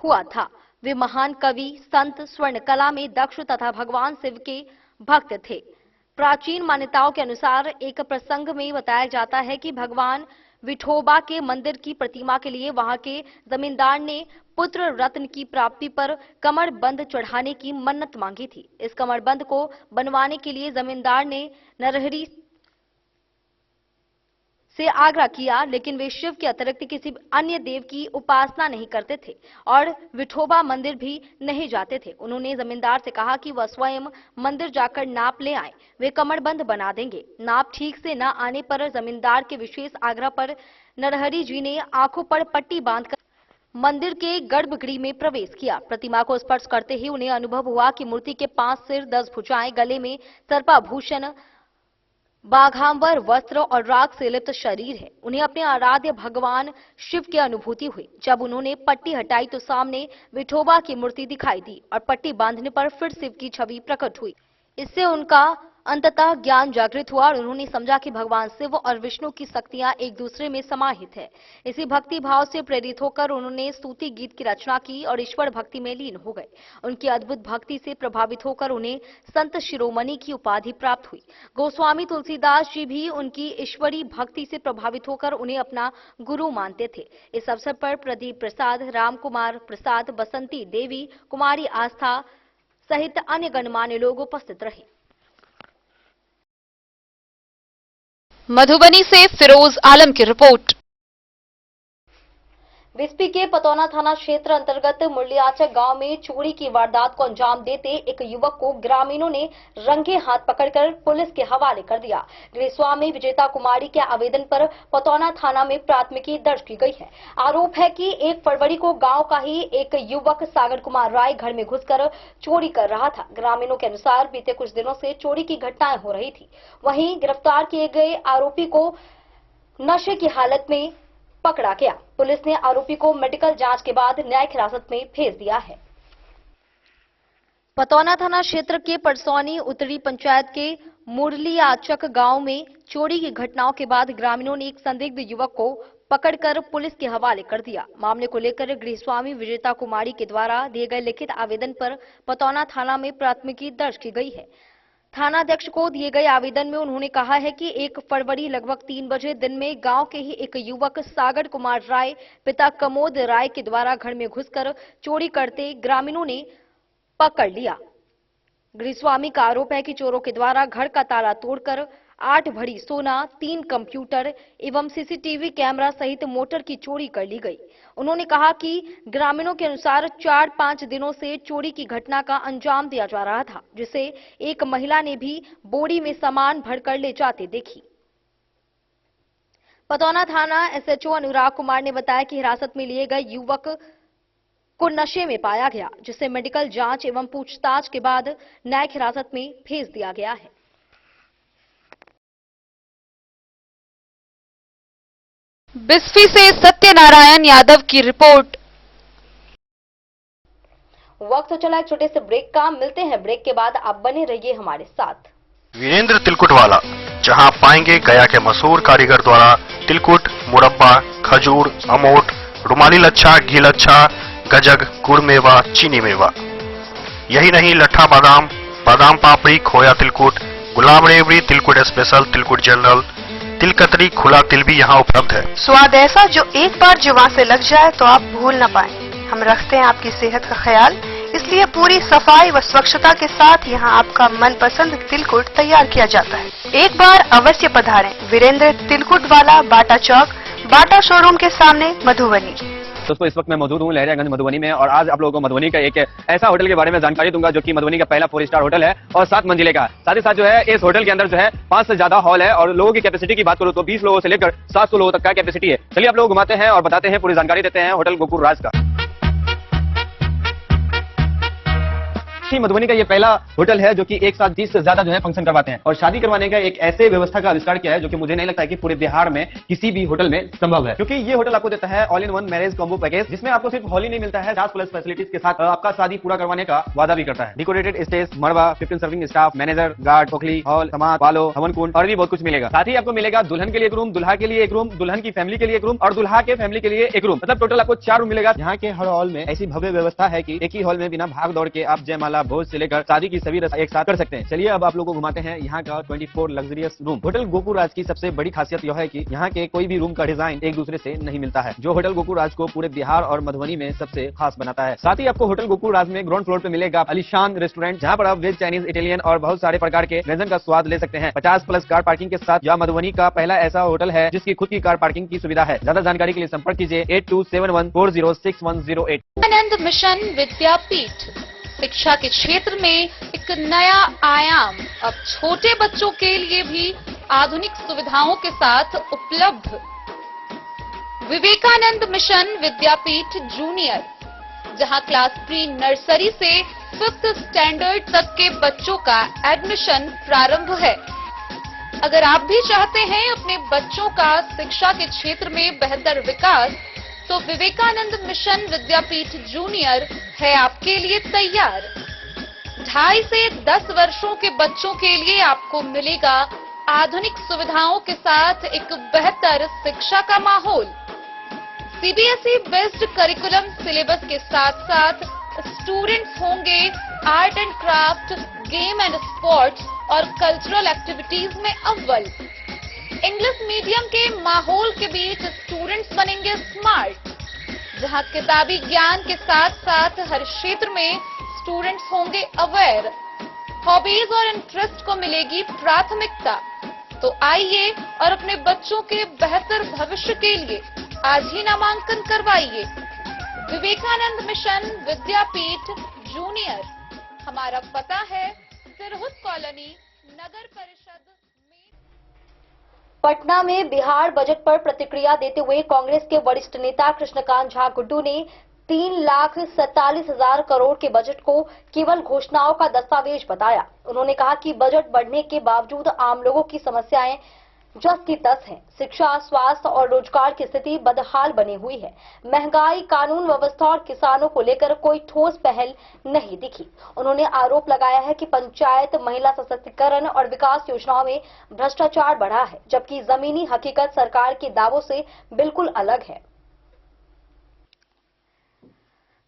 हुआ था। वे महान कवि, संत, स्वर्ण कला में दक्ष तथा भगवान शिव के भक्त थे। प्राचीन मान्यताओं के अनुसार एक प्रसंग में बताया जाता है कि भगवान विठोबा के मंदिर की प्रतिमा के लिए वहां के जमींदार ने पुत्र रत्न की प्राप्ति पर कमरबंद चढ़ाने की मन्नत मांगी थी। इस कमरबंद को बनवाने के लिए जमींदार ने नरहरि से आग्रह किया, लेकिन वे शिव के अतिरिक्त किसी अन्य देव की उपासना नहीं करते थे और विठोबा मंदिर भी नहीं जाते थे। उन्होंने जमींदार से कहा कि वह स्वयं मंदिर जाकर नाप ले आए, वे कमरबंद बना देंगे। नाप ठीक से न आने पर जमींदार के विशेष आग्रह पर नरहरि जी ने आंखों पर पट्टी बांधकर मंदिर के गर्भगृह में प्रवेश किया। प्रतिमा को स्पर्श करते ही उन्हें अनुभव हुआ कि मूर्ति के 5 सिर, 10 भुजाएं, गले में सर्पाभूषण, बाघांबर वस्त्र और राग से लिप्त शरीर है। उन्हें अपने आराध्य भगवान शिव की अनुभूति हुई। जब उन्होंने पट्टी हटाई तो सामने विठोबा की मूर्ति दिखाई दी और पट्टी बांधने पर फिर शिव की छवि प्रकट हुई। इससे उनका अंततः ज्ञान जागृत हुआ और उन्होंने समझा कि भगवान शिव और विष्णु की शक्तियां एक दूसरे में समाहित है। इसी भक्ति भाव से प्रेरित होकर उन्होंने स्तुति गीत की रचना की और ईश्वर भक्ति में लीन हो गए। उनकी अद्भुत भक्ति से प्रभावित होकर उन्हें संत शिरोमणि की उपाधि प्राप्त हुई। गोस्वामी तुलसीदास जी भी उनकी ईश्वरी भक्ति से प्रभावित होकर उन्हें अपना गुरु मानते थे। इस अवसर पर प्रदीप प्रसाद, राम कुमार प्रसाद, बसंती देवी, कुमारी आस्था सहित अन्य गणमान्य लोग उपस्थित रहे। मधुबनी से फिरोज आलम की रिपोर्ट। बिस्पी के पतौना थाना क्षेत्र अंतर्गत मुरलियाचक गांव में चोरी की वारदात को अंजाम देते एक युवक को ग्रामीणों ने रंगे हाथ पकड़कर पुलिस के हवाले कर दिया। गृहस्वामी विजेता कुमारी के आवेदन पर पतौना थाना में प्राथमिकी दर्ज की गई है। आरोप है कि 1 फरवरी को गांव का ही एक युवक सागर कुमार राय घर में घुसकर चोरी कर रहा था। ग्रामीणों के अनुसार बीते कुछ दिनों से चोरी की घटनाएं हो रही थी। वहीं गिरफ्तार किए गए आरोपी को नशे की हालत में पकड़ा गया। पुलिस ने आरोपी को मेडिकल जांच के बाद न्यायिक हिरासत में भेज दिया है। पतौना थाना क्षेत्र के परसौनी उत्तरी पंचायत के मुरलियाचक गांव में चोरी की घटनाओं के बाद ग्रामीणों ने एक संदिग्ध युवक को पकड़कर पुलिस के हवाले कर दिया। मामले को लेकर गृहस्वामी विजेता कुमारी के द्वारा दिए गए लिखित आवेदन पर पतौना थाना में प्राथमिकी दर्ज की गई है। थानाध्यक्ष को दिए गए आवेदन में उन्होंने कहा है कि 1 फरवरी लगभग 3 बजे दिन में गांव के ही एक युवक सागर कुमार राय पिता कमोद राय के द्वारा घर में घुसकर चोरी करते ग्रामीणों ने पकड़ लिया। गृहस्वामी का आरोप है कि चोरों के द्वारा घर का ताला तोड़कर 8 भरी सोना, 3 कंप्यूटर एवं सीसीटीवी कैमरा सहित मोटर की चोरी कर ली गई। उन्होंने कहा कि ग्रामीणों के अनुसार 4-5 दिनों से चोरी की घटना का अंजाम दिया जा रहा था, जिसे एक महिला ने भी बोरी में सामान भरकर ले जाते देखी। पतौना थाना एसएचओ अनुराग कुमार ने बताया कि हिरासत में लिए गए युवक को नशे में पाया गया, जिसे मेडिकल जांच एवं पूछताछ के बाद न्यायिक हिरासत में भेज दिया गया है। बिस्फी से सत्यनारायण यादव की रिपोर्ट। वक्त हो चला एक छोटे से ब्रेक का। मिलते हैं ब्रेक के बाद, आप बने रहिए हमारे साथ। वीरेंद्र तिलकुट वाला, जहां पाएंगे गया के मशहूर कारीगर द्वारा तिलकुट, मुरब्बा, खजूर, अमोट, रुमाली लच्छा, घी लच्छा, गजक, गुड़ मेवा, चीनी मेवा। यही नहीं, लट्ठा बादाम, बादाम पापड़ी, खोया तिलकुट, गुलाब रेवड़ी, तिलकुट स्पेशल, तिलकुट जनरल, तिलकतरी, खुला तिल भी यहाँ उपलब्ध है। स्वाद ऐसा जो एक बार जुबान से लग जाए तो आप भूल न पाएं। हम रखते हैं आपकी सेहत का ख्याल, इसलिए पूरी सफाई व स्वच्छता के साथ यहाँ आपका मनपसंद तिलकुट तैयार किया जाता है। एक बार अवश्य पधारें वीरेंद्र तिलकुट वाला, बाटा चौक, बाटा शोरूम के सामने, मधुबनी। दोस्तों, इस वक्त मैं मौजूद हूँ लहरियागंज मधुबनी में और आज आप लोगों को मधुबनी का एक ऐसा होटल के बारे में जानकारी दूंगा जो कि मधुबनी का पहला 4 स्टार होटल है और 7 मंजिले का। साथ ही साथ जो है इस होटल के अंदर जो है 5 से ज्यादा हॉल है और लोगों की कैपेसिटी की बात करूँ तो 20 लोगों से लेकर 700 लोगों तक का कैपेसिटी है। चलिए आप लोग घुमाते हैं और बताते हैं, पूरी जानकारी देते हैं होटल गोकुल राज का। मधुबनी का ये पहला होटल है जो कि एक साथ 30 से ज्यादा जो है फंक्शन करवाते हैं और शादी करवाने का एक ऐसे व्यवस्था का आविष्कार किया है जो कि मुझे नहीं लगता है कि पूरे बिहार में किसी भी होटल में संभव है, क्योंकि ये होटल आपको देता है all in one marriage combo package, जिसमें आपको सिर्फ हॉल ही नहीं मिलता है, 50+ फैसिलिटीज के साथ आपका शादी पूरा करवाने का वादा भी करता है। डेकोरेटेड स्टेज, मड़वा, 15 सर्विंग स्टाफ, मैनेजर, गार्ड, खोखली, हॉल, समाज, पालो, हवन कुंड और भी बहुत कुछ मिलेगा। साथ ही आपको मिलेगा दुल्हन के लिए एक रूम, दुल्हा के लिए एक रूम, दुल्हन की फैमिली के लिए एक रूम और दुल्हा के फैमिली के लिए एक रूम, मतलब टोटल आपको 4 रूम मिलेगा। यहाँ के हर हॉल में ऐसी भव्य व्यवस्था है कि एक ही हॉल में बिना भाग दौड़ के आप जयमाला, भोज से लेकर शादी की सभी रस्म एक साथ कर सकते हैं। चलिए अब आप लोगों को घुमाते हैं यहाँ का 24 लग्जरियस रूम। होटल गोकुल राज की सबसे बड़ी खासियत यह है कि यहाँ के कोई भी रूम का डिजाइन एक दूसरे से नहीं मिलता है, जो होटल गोकुल राज को पूरे बिहार और मधुबनी में सबसे खास बनाता है। साथ ही आपको होटल गोकुल राज में ग्राउंड फ्लोर पे मिलेगा आलीशान रेस्टोरेंट, जहाँ पर आप वेज, चाइनीज, इटालियन और बहुत सारे प्रकार के व्यंजन का स्वाद ले सकते हैं। 50+ कार पार्किंग के साथ यह मधुबनी का पहला ऐसा होटल है जिसकी खुद की कार पार्किंग की सुविधा है। ज्यादा जानकारी के लिए संपर्क कीजिए 8271406108। आनंद मिशन विद्यापीठ शिक्षा के क्षेत्र में एक नया आयाम अब छोटे बच्चों के लिए भी आधुनिक सुविधाओं के साथ उपलब्ध। विवेकानंद मिशन विद्यापीठ जूनियर, जहां क्लास प्री नर्सरी से 5th स्टैंडर्ड तक के बच्चों का एडमिशन प्रारंभ है। अगर आप भी चाहते हैं अपने बच्चों का शिक्षा के क्षेत्र में बेहतर विकास, तो विवेकानंद मिशन विद्यापीठ जूनियर है आपके लिए तैयार। 2.5 से 10 वर्षों के बच्चों के लिए आपको मिलेगा आधुनिक सुविधाओं के साथ एक बेहतर शिक्षा का माहौल। सीबीएसई बेस्ड करिकुलम सिलेबस के साथ साथ स्टूडेंट्स होंगे art and craft, game and sports और कल्चरल एक्टिविटीज में अव्वल। इंग्लिश मीडियम के माहौल के बीच स्टूडेंट्स बनेंगे स्मार्ट, जहां किताबी ज्ञान के साथ साथ हर क्षेत्र में स्टूडेंट्स होंगे अवेयर। हॉबीज और इंटरेस्ट को मिलेगी प्राथमिकता। तो आइए और अपने बच्चों के बेहतर भविष्य के लिए आज ही नामांकन करवाइए। विवेकानंद मिशन विद्यापीठ जूनियर, हमारा पता है सिरहुत कॉलोनी, नगर परिषद। पटना में बिहार बजट पर प्रतिक्रिया देते हुए कांग्रेस के वरिष्ठ नेता कृष्णकांत झा गुड्डू ने 3,47,000 करोड़ के बजट को केवल घोषणाओं का दस्तावेज बताया। उन्होंने कहा कि बजट बढ़ने के बावजूद आम लोगों की समस्याएं जस की तस हैं। शिक्षा, स्वास्थ्य और रोजगार की स्थिति बदहाल बनी हुई है। महंगाई, कानून व्यवस्था और किसानों को लेकर कोई ठोस पहल नहीं दिखी। उन्होंने आरोप लगाया है कि पंचायत, महिला सशक्तिकरण और विकास योजनाओं में भ्रष्टाचार बढ़ा है, जबकि जमीनी हकीकत सरकार के दावों से बिल्कुल अलग है।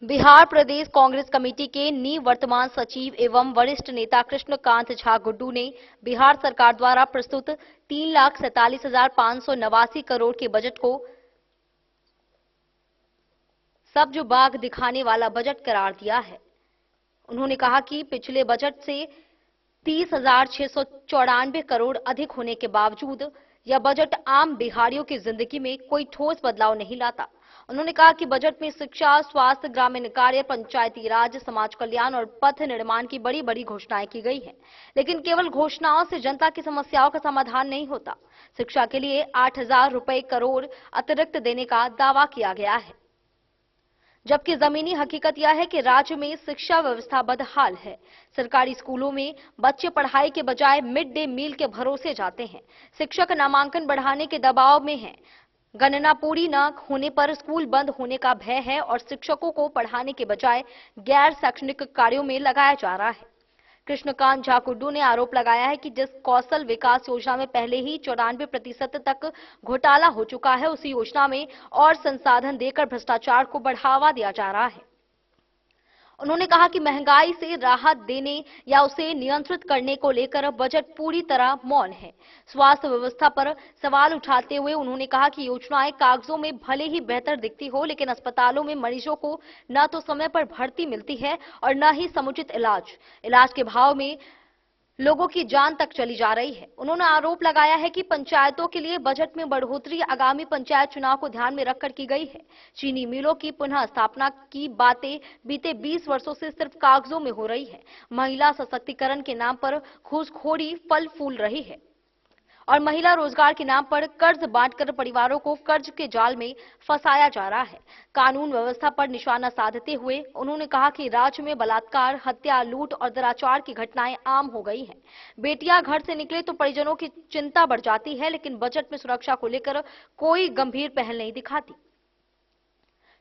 बिहार प्रदेश कांग्रेस कमेटी के निवर्तमान सचिव एवं वरिष्ठ नेता कृष्णकांत झा गुड्डू ने बिहार सरकार द्वारा प्रस्तुत 3,47,589 करोड़ के बजट को सब्ज बाग दिखाने वाला बजट करार दिया है। उन्होंने कहा कि पिछले बजट से 30,694 करोड़ अधिक होने के बावजूद यह बजट आम बिहारियों की जिंदगी में कोई ठोस बदलाव नहीं लाता। उन्होंने कहा कि बजट में शिक्षा, स्वास्थ्य, ग्रामीण कार्य, पंचायती राज, समाज कल्याण और पथ निर्माण की बड़ी बड़ी घोषणाएं की गई हैं, लेकिन केवल घोषणाओं से जनता की समस्याओं का समाधान नहीं होता। शिक्षा के लिए 8,000 करोड़ अतिरिक्त देने का दावा किया गया है, जबकि जमीनी हकीकत यह है कि राज्य में शिक्षा व्यवस्था बदहाल है। सरकारी स्कूलों में बच्चे पढ़ाई के बजाय मिड डे मील के भरोसे जाते हैं। शिक्षक नामांकन बढ़ाने के दबाव में हैं। गणना पूरी न होने पर स्कूल बंद होने का भय है और शिक्षकों को पढ़ाने के बजाय गैर शैक्षणिक कार्यों में लगाया जा रहा है। कृष्णकांत झा गुड्डू ने आरोप लगाया है कि जिस कौशल विकास योजना में पहले ही 94% तक घोटाला हो चुका है, उसी योजना में और संसाधन देकर भ्रष्टाचार को बढ़ावा दिया जा रहा है। उन्होंने कहा कि महंगाई से राहत देने या उसे नियंत्रित करने को लेकर बजट पूरी तरह मौन है। स्वास्थ्य व्यवस्था पर सवाल उठाते हुए उन्होंने कहा कि योजनाएं कागजों में भले ही बेहतर दिखती हो, लेकिन अस्पतालों में मरीजों को न तो समय पर भर्ती मिलती है और न ही समुचित इलाज के भाव में लोगों की जान तक चली जा रही है। उन्होंने आरोप लगाया है कि पंचायतों के लिए बजट में बढ़ोतरी आगामी पंचायत चुनाव को ध्यान में रखकर की गई है। चीनी मिलों की पुनः स्थापना की बातें बीते 20 वर्षों से सिर्फ कागजों में हो रही है। महिला सशक्तिकरण के नाम पर घूसखोरी फल फूल रही है और महिला रोजगार के नाम पर कर्ज बांटकर परिवारों को कर्ज के जाल में फंसाया जा रहा है। कानून व्यवस्था पर निशाना साधते हुए उन्होंने कहा कि राज्य में बलात्कार, हत्या, लूट और दुराचार की घटनाएं आम हो गई हैं। बेटियां घर से निकले तो परिजनों की चिंता बढ़ जाती है, लेकिन बजट में सुरक्षा को लेकर कोई गंभीर पहल नहीं दिखाती।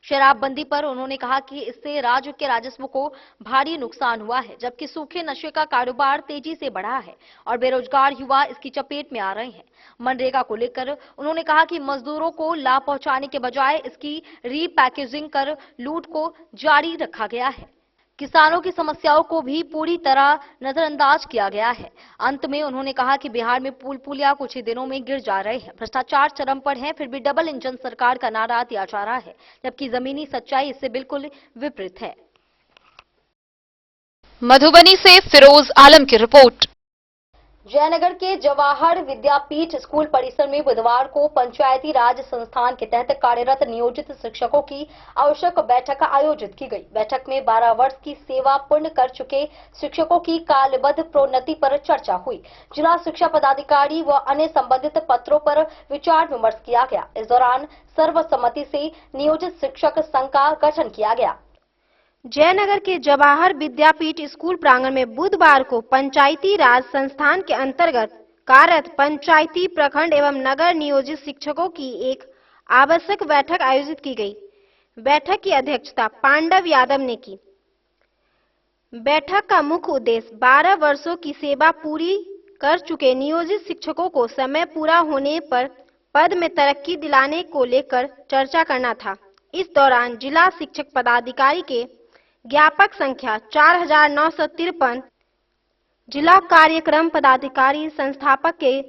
शराबबंदी पर उन्होंने कहा कि इससे राज्य के राजस्व को भारी नुकसान हुआ है, जबकि सूखे नशे का कारोबार तेजी से बढ़ा है और बेरोजगार युवा इसकी चपेट में आ रहे हैं। मनरेगा को लेकर उन्होंने कहा कि मजदूरों को लाभ पहुंचाने के बजाय इसकी रीपैकेजिंग कर लूट को जारी रखा गया है। किसानों की समस्याओं को भी पूरी तरह नजरअंदाज किया गया है। अंत में उन्होंने कहा कि बिहार में पुल पुलिया कुछ ही दिनों में गिर जा रहे हैं। भ्रष्टाचार चरम पर है, फिर भी डबल इंजन सरकार का नारा दिया जा रहा है, जबकि जमीनी सच्चाई इससे बिल्कुल विपरीत है। मधुबनी से फिरोज आलम की रिपोर्ट। जयनगर के जवाहर विद्यापीठ स्कूल परिसर में बुधवार को पंचायती राज संस्थान के तहत कार्यरत नियोजित शिक्षकों की आवश्यक बैठक आयोजित की गई। बैठक में 12 वर्ष की सेवा पूर्ण कर चुके शिक्षकों की कालबद्ध प्रोन्नति पर चर्चा हुई। जिला शिक्षा पदाधिकारी व अन्य संबंधित पत्रों पर विचार विमर्श किया गया। इस दौरान सर्वसम्मति से नियोजित शिक्षक संघ का गठन किया गया। जयनगर के जवाहर विद्यापीठ स्कूल प्रांगण में बुधवार को पंचायती राज संस्थान के अंतर्गत कार्यरत पंचायती, प्रखंड एवं नगर नियोजित शिक्षकों की एक आवश्यक बैठक आयोजित की गई। बैठक की अध्यक्षता पांडव यादव ने की। बैठक का मुख्य उद्देश्य 12 वर्षों की सेवा पूरी कर चुके नियोजित शिक्षकों को समय पूरा होने पर पद में तरक्की दिलाने को लेकर चर्चा करना था। इस दौरान जिला शिक्षक पदाधिकारी के ज्ञापक संख्या 4953, जिला कार्यक्रम पदाधिकारी संस्थापक के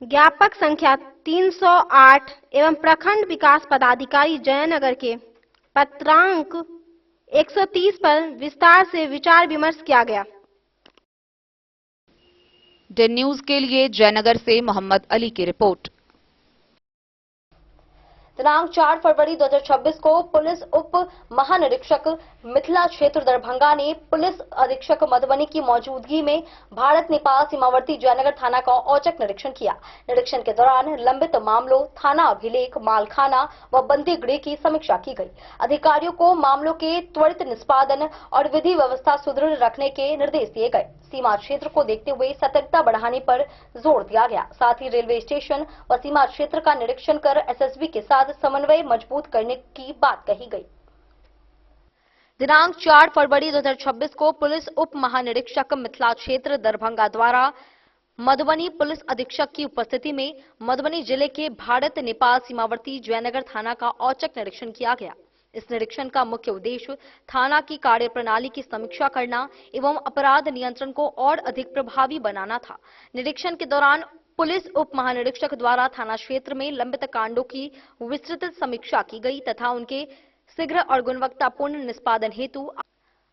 ज्ञापक संख्या 308 एवं प्रखंड विकास पदाधिकारी जयनगर के पत्रांक 130 पर विस्तार से विचार विमर्श किया गया। डे न्यूज के लिए जयनगर से मोहम्मद अली की रिपोर्ट। दिनांक 4 फरवरी 2026 को पुलिस उप महानिरीक्षक मिथिला क्षेत्र दरभंगा ने पुलिस अधीक्षक मधुबनी की मौजूदगी में भारत नेपाल सीमावर्ती जयनगर थाना का औचक निरीक्षण किया। निरीक्षण के दौरान लंबित मामलों, थाना अभिलेख, मालखाना व बंदी गृह की समीक्षा की गई। अधिकारियों को मामलों के त्वरित निष्पादन और विधि व्यवस्था सुदृढ़ रखने के निर्देश दिए गए। सीमा क्षेत्र को देखते हुए सतर्कता बढ़ाने पर जोर दिया गया। साथ ही रेलवे स्टेशन व सीमा क्षेत्र का निरीक्षण कर एसएसबी के साथ समन्वय मजबूत करने की बात कही गई। दिनांक 4 फरवरी 2026 को पुलिस उप महानिरीक्षक मिथिला क्षेत्र दरभंगा द्वारा मधुबनी पुलिस अधीक्षक की उपस्थिति में मधुबनी जिले के भारत नेपाल सीमावर्ती जयनगर थाना का औचक निरीक्षण किया गया। इस निरीक्षण का मुख्य उद्देश्य थाना की कार्यप्रणाली की समीक्षा करना एवं अपराध नियंत्रण को और अधिक प्रभावी बनाना था। निरीक्षण के दौरान पुलिस उप महानिरीक्षक द्वारा थाना क्षेत्र में लंबित कांडों की विस्तृत समीक्षा की गई तथा उनके शीघ्र और गुणवत्तापूर्ण निष्पादन हेतु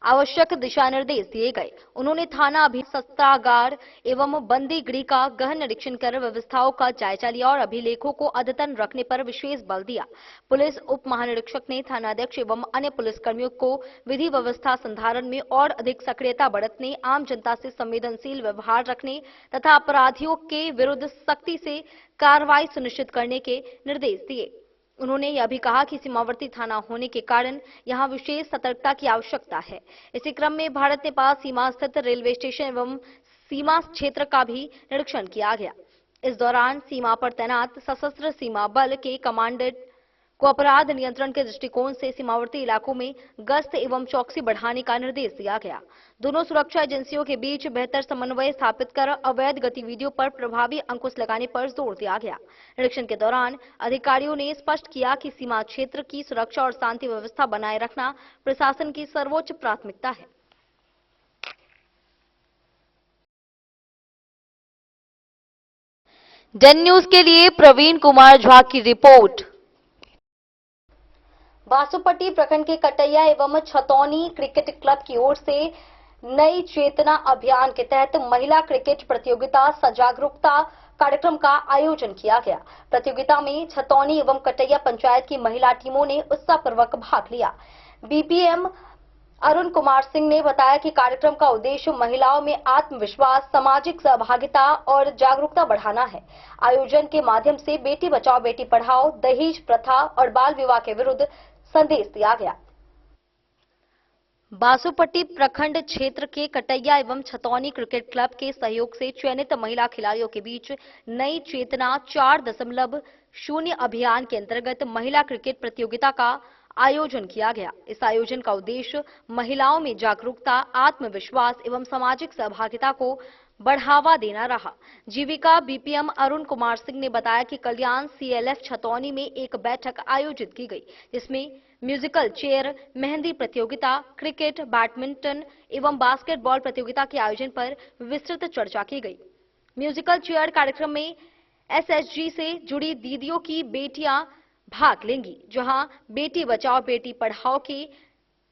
आवश्यक दिशा निर्देश दिए गए। उन्होंने थाना शस्त्रागार एवं बंदी गृह का गहन निरीक्षण कर व्यवस्थाओं का जायजा लिया और अभिलेखों को अद्यतन रखने पर विशेष बल दिया। पुलिस उप महानिरीक्षक ने थानाध्यक्ष एवं अन्य पुलिसकर्मियों को विधि व्यवस्था संधारण में और अधिक सक्रियता बरतने, आम जनता से संवेदनशील व्यवहार रखने तथा अपराधियों के विरुद्ध सख्ती से कार्रवाई सुनिश्चित करने के निर्देश दिए। उन्होंने यह भी कहा कि सीमावर्ती थाना होने के कारण यहां विशेष सतर्कता की आवश्यकता है। इसी क्रम में भारत नेपाल सीमा स्थित रेलवे स्टेशन एवं सीमा क्षेत्र का भी निरीक्षण किया गया। इस दौरान सीमा पर तैनात सशस्त्र सीमा बल के कमांडेंट को अपराध नियंत्रण के दृष्टिकोण से सीमावर्ती इलाकों में गश्त एवं चौकसी बढ़ाने का निर्देश दिया गया। दोनों सुरक्षा एजेंसियों के बीच बेहतर समन्वय स्थापित कर अवैध गतिविधियों पर प्रभावी अंकुश लगाने पर जोर दिया गया। निरीक्षण के दौरान अधिकारियों ने स्पष्ट किया कि सीमा क्षेत्र की सुरक्षा और शांति व्यवस्था बनाए रखना प्रशासन की सर्वोच्च प्राथमिकता है। डेन न्यूज के लिए प्रवीण कुमार झा की रिपोर्ट। बासोपट्टी प्रखंड के कटैया एवं छतौनी क्रिकेट क्लब की ओर से नई चेतना अभियान के तहत महिला क्रिकेट प्रतियोगिता सजागरूकता कार्यक्रम का आयोजन किया गया। प्रतियोगिता में छतौनी एवं कटैया पंचायत की महिला टीमों ने उत्साहपूर्वक भाग लिया। बीपीएम अरुण कुमार सिंह ने बताया कि कार्यक्रम का उद्देश्य महिलाओं में आत्मविश्वास, सामाजिक सहभागिता और जागरूकता बढ़ाना है। आयोजन के माध्यम से बेटी बचाओ बेटी पढ़ाओ, दहेज प्रथा और बाल विवाह के विरुद्ध संदेश दिया गया। बासोपट्टी प्रखंड क्षेत्र के कटैया एवं छतौनी क्रिकेट क्लब के सहयोग से चयनित महिला खिलाड़ियों के बीच नई चेतना 4.0 अभियान के अंतर्गत महिला क्रिकेट प्रतियोगिता का आयोजन किया गया। इस आयोजन का उद्देश्य महिलाओं में जागरूकता, आत्मविश्वास एवं सामाजिक सहभागिता को बढ़ावा देना रहा। जीविका बीपीएम अरुण कुमार सिंह ने बताया कि कल्याण सीएलएफ छतौनी में एक बैठक आयोजित की गई, जिसमें म्यूजिकल चेयर, मेहंदी प्रतियोगिता, क्रिकेट, बैडमिंटन एवं बास्केटबॉल प्रतियोगिता के आयोजन पर विस्तृत चर्चा की गई। म्यूजिकल चेयर कार्यक्रम में एसएचजी से जुड़ी दीदियों की बेटियां भाग लेंगी, जहां बेटी बचाओ बेटी पढ़ाओ के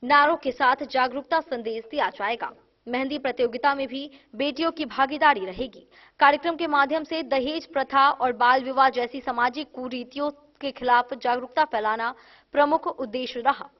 नारों के साथ जागरूकता संदेश दिया जाएगा। मेहंदी प्रतियोगिता में भी बेटियों की भागीदारी रहेगी। कार्यक्रम के माध्यम से दहेज प्रथा और बाल विवाह जैसी सामाजिक कुरीतियों के खिलाफ जागरूकता फैलाना प्रमुख उद्देश्य रहा।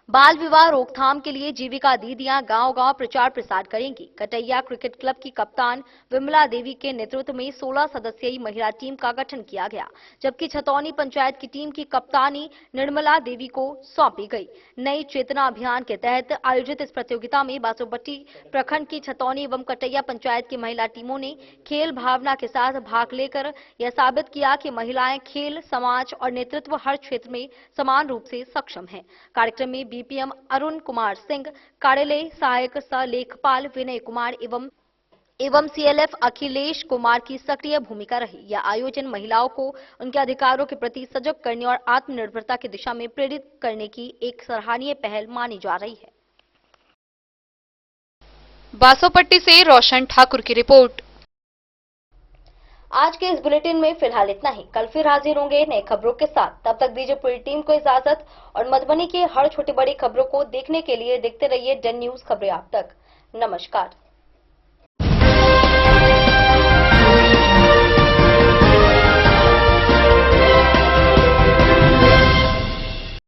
बाल विवाह रोकथाम के लिए जीविका दीदियां गांव-गांव प्रचार प्रसार करेंगी। कटैया क्रिकेट क्लब की कप्तान विमला देवी के नेतृत्व में 16 सदस्यीय महिला टीम का गठन किया गया, जबकि छतौनी पंचायत की टीम की कप्तानी निर्मला देवी को सौंपी गई। नई चेतना अभियान के तहत आयोजित इस प्रतियोगिता में बासोपट्टी प्रखंड की छतौनी एवं कटैया पंचायत की महिला टीमों ने खेल भावना के साथ भाग लेकर यह साबित किया कि महिलाएं खेल, समाज और नेतृत्व हर क्षेत्र में समान रूप से सक्षम हैं। कार्यक्रम में बीपीएम अरुण कुमार सिंह, कार्यालय सहायक सह लेखपाल विनय कुमार एवं सीएलएफ अखिलेश कुमार की सक्रिय भूमिका रही। यह आयोजन महिलाओं को उनके अधिकारों के प्रति सजग करने और आत्मनिर्भरता की दिशा में प्रेरित करने की एक सराहनीय पहल मानी जा रही है। बासोपट्टी से रोशन ठाकुर की रिपोर्ट। आज के इस बुलेटिन में फिलहाल इतना ही। कल फिर हाजिर होंगे नई खबरों के साथ। तब तक दीजिए पूरी टीम को इजाजत और मधुबनी की हर छोटी बड़ी खबरों को देखने के लिए देखते रहिए डेन न्यूज खबरें आप तक। नमस्कार।